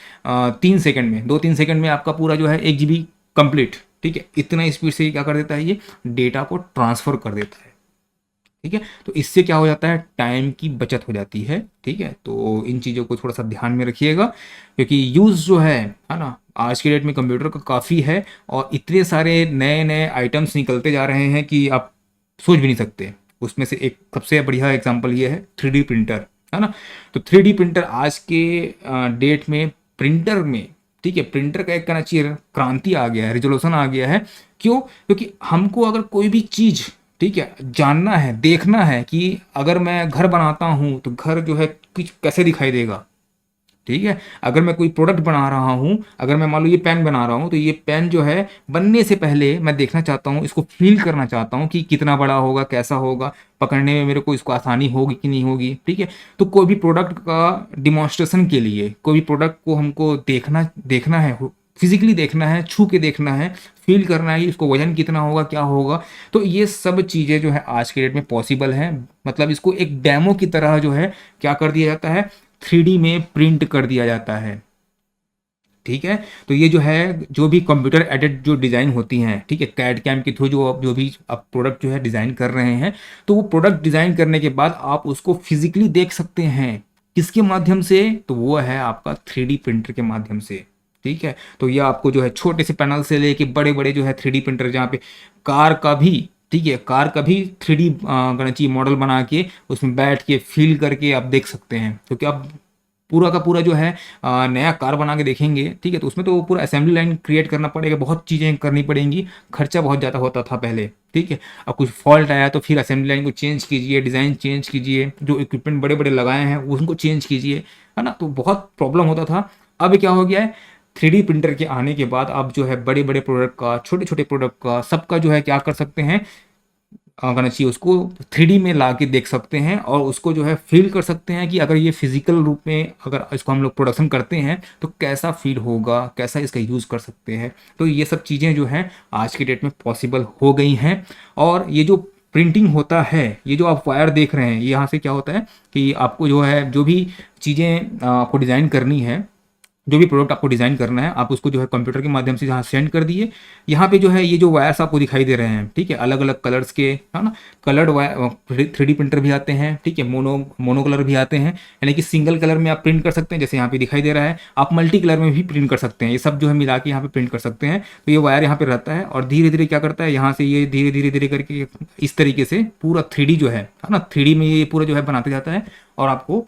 3 सेकंड में, 2-3 सेकंड में आपका पूरा जो है 1 GB कंप्लीट, ठीक है, इतना स्पीड से क्या कर देता है, ये डेटा को ट्रांसफर कर देता है, ठीक है। तो इससे क्या हो जाता है, टाइम की बचत हो जाती है, ठीक है। तो इन चीज़ों को थोड़ा सा ध्यान में रखिएगा, क्योंकि यूज़ जो है ना, आज के डेट में कंप्यूटर का काफ़ी है, और इतने सारे नए नए आइटम्स निकलते जा रहे हैं कि आप सोच भी नहीं सकते। उसमें से एक सबसे बढ़िया एग्जांपल ये है 3D प्रिंटर, है ना। तो 3D प्रिंटर आज के डेट में प्रिंटर में, ठीक है, प्रिंटर का एक कहना चाहिए क्रांति आ गया है, रिजोल्यूशन आ गया है। क्यों? क्योंकि हमको अगर कोई भी चीज़, ठीक है, जानना है, देखना है कि अगर मैं घर बनाता हूँ तो घर जो है कुछ कैसे दिखाई देगा, ठीक है। अगर मैं कोई प्रोडक्ट बना रहा हूँ, अगर मैं मान लो ये पेन बना रहा हूँ, तो ये पेन जो है बनने से पहले मैं देखना चाहता हूँ, इसको फील करना चाहता हूँ कि कितना बड़ा होगा, कैसा होगा, पकड़ने में मेरे को इसको आसानी होगी कि नहीं होगी, ठीक है। तो कोई भी प्रोडक्ट का डिमॉन्स्ट्रेशन के लिए, कोई भी प्रोडक्ट को हमको देखना देखना है, फिजिकली देखना है, छू के देखना है, फील करना है, इसको वजन कितना होगा, क्या होगा। तो ये सब चीज़ें जो है आज के डेट में पॉसिबल है। मतलब इसको एक डेमो की तरह जो है क्या कर दिया जाता है, 3D में प्रिंट कर दिया जाता है, ठीक है। तो ये जो है, जो भी कंप्यूटर एडेड जो डिज़ाइन होती हैं, ठीक है, कैड कैम के थ्रू जो भी आप प्रोडक्ट जो है डिज़ाइन कर रहे हैं, तो वो प्रोडक्ट डिज़ाइन करने के बाद आप उसको फिजिकली देख सकते हैं। किसके माध्यम से? तो वो है आपका 3D प्रिंटर के माध्यम से, ठीक है। तो ये आपको जो है छोटे से पैनल से लेके बड़े बड़े जो है 3D प्रिंटर, जहाँ पे कार का भी, ठीक है, कार का भी 3D गणितीय मॉडल बना के उसमें बैठ के फील करके आप देख सकते हैं। क्योंकि आप पूरा का पूरा जो है नया कार बना के देखेंगे, ठीक है, तो उसमें तो पूरा असेंबली लाइन क्रिएट करना पड़ेगा, बहुत चीज़ें करनी पड़ेंगी, खर्चा बहुत ज़्यादा होता था पहले, ठीक है। अब कुछ फॉल्ट आया तो फिर असेंबली लाइन को चेंज कीजिए, डिज़ाइन चेंज कीजिए, जो इक्विपमेंट बड़े बड़े लगाए हैं उनको चेंज कीजिए, है ना। तो बहुत प्रॉब्लम होता था। अब क्या हो गया है, 3D प्रिंटर के आने के बाद आप जो है बड़े बड़े प्रोडक्ट का, छोटे छोटे प्रोडक्ट का, सबका जो है क्या कर सकते हैं, करना चाहिए, उसको 3D में ला के देख सकते हैं और उसको जो है फील कर सकते हैं कि अगर ये फिजिकल रूप में अगर इसको हम लोग प्रोडक्शन करते हैं तो कैसा फील होगा, कैसा इसका यूज़ कर सकते हैं। तो ये सब चीज़ें जो हैं आज की डेट में पॉसिबल हो गई हैं। और ये जो प्रिंटिंग होता है, ये जो आप वायर देख रहे हैं, ये यहाँ से क्या होता है कि आपको जो है जो भी चीज़ें आपको डिज़ाइन करनी है, जो भी प्रोडक्ट आपको डिज़ाइन करना है, आप उसको जो है कंप्यूटर के माध्यम से यहाँ सेंड कर दिए। यहाँ पे जो है ये जो वायर्स आपको दिखाई दे रहे हैं, ठीक है, अलग अलग कलर्स के, है ना, कलर्ड वायर 3D प्रिंटर भी आते हैं, ठीक है, मोनो कलर भी आते हैं, यानी कि सिंगल कलर में आप प्रिंट कर सकते हैं, जैसे यहाँ पे दिखाई दे रहा है। आप मल्टी कलर में भी प्रिंट कर सकते हैं, ये सब जो है मिला के यहाँ पे प्रिंट कर सकते हैं। तो ये वायर यहाँ पे रहता है और धीरे धीरे क्या करता है, यहाँ से ये धीरे धीरे धीरे करके इस तरीके से पूरा 3D जो है ना, 3D में ये पूरा जो है बनाते जाता है और आपको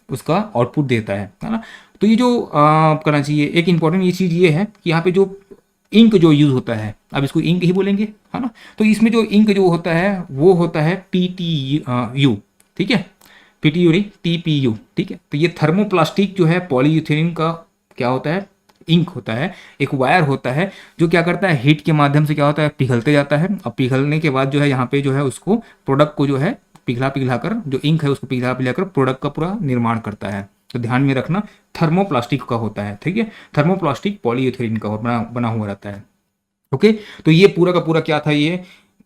उसका आउटपुट देता है ना। तो ये जो करना चाहिए, एक इंपॉर्टेंट ये चीज़ ये है कि यहाँ पे जो इंक जो यूज़ होता है, अब इसको इंक ही बोलेंगे, है ना। तो इसमें जो इंक जो होता है वो होता है PTU, ठीक है, PTU नहीं, TPU, ठीक है। तो ये थर्मोप्लास्टिक जो है पॉलीयूथेरिन का क्या होता है, इंक होता है, एक वायर होता है जो क्या करता है, हीट के माध्यम से क्या होता है, पिघलते जाता है। और पिघलने के बाद जो है यहाँ पे जो है उसको प्रोडक्ट को जो है पिघला पिघला कर, जो इंक है उसको पिघला पिघला कर प्रोडक्ट का पूरा निर्माण करता है। तो ध्यान में रखना, थर्मोप्लास्टिक का होता है, ठीक है, थर्मोप्लास्टिक पॉलीयूथेरिन का बना हुआ रहता है। ओके। तो ये पूरा का पूरा क्या था, ये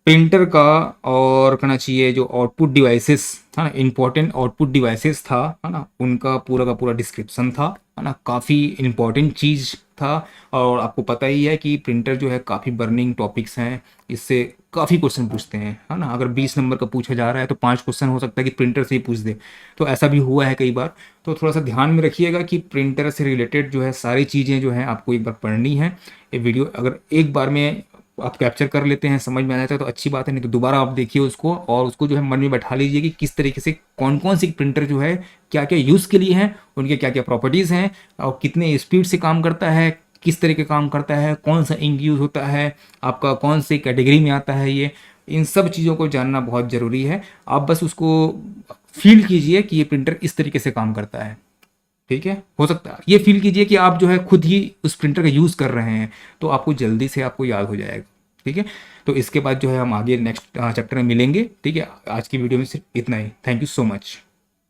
प्रिंटर का और कहना चाहिए जो आउटपुट डिवाइसेस, है ना, इंपॉर्टेंट आउटपुट डिवाइसेस था, है ना, उनका पूरा का पूरा डिस्क्रिप्शन था, है ना, काफ़ी इंपॉर्टेंट चीज़ था। और आपको पता ही है कि प्रिंटर जो है काफ़ी बर्निंग टॉपिक्स हैं, इससे काफ़ी क्वेश्चन पूछते हैं, है ना। अगर 20 नंबर का पूछा जा रहा है तो 5 क्वेश्चन हो सकता है कि प्रिंटर से ही पूछ दे, तो ऐसा भी हुआ है कई बार। तो थोड़ा सा ध्यान में रखिएगा कि प्रिंटर से रिलेटेड जो है सारी चीज़ें जो है आपको एक बार पढ़नी है। ये वीडियो अगर एक बार में आप कैप्चर कर लेते हैं, समझ में आ जाता है तो अच्छी बात है, नहीं तो दोबारा आप देखिए उसको और उसको जो है मन में बैठा लीजिए कि किस तरीके से कौन कौन सी प्रिंटर जो है क्या क्या यूज़ के लिए हैं, उनके क्या क्या प्रॉपर्टीज़ हैं और कितने स्पीड से काम करता है, किस तरह के काम करता है, कौन सा इंक यूज़ होता है, आपका कौन सी कैटेगरी में आता है ये, इन सब चीज़ों को जानना बहुत ज़रूरी है। आप बस उसको फील कीजिए कि ये प्रिंटर इस तरीके से काम करता है, ठीक है। हो सकता है ये फील कीजिए कि आप जो है खुद ही उस प्रिंटर का यूज़ कर रहे हैं, तो आपको जल्दी से आपको याद हो जाएगा, ठीक है। तो इसके बाद जो है हम आगे नेक्स्ट चैप्टर में मिलेंगे, ठीक है। आज की वीडियो में सिर्फ इतना ही। Thank you so much.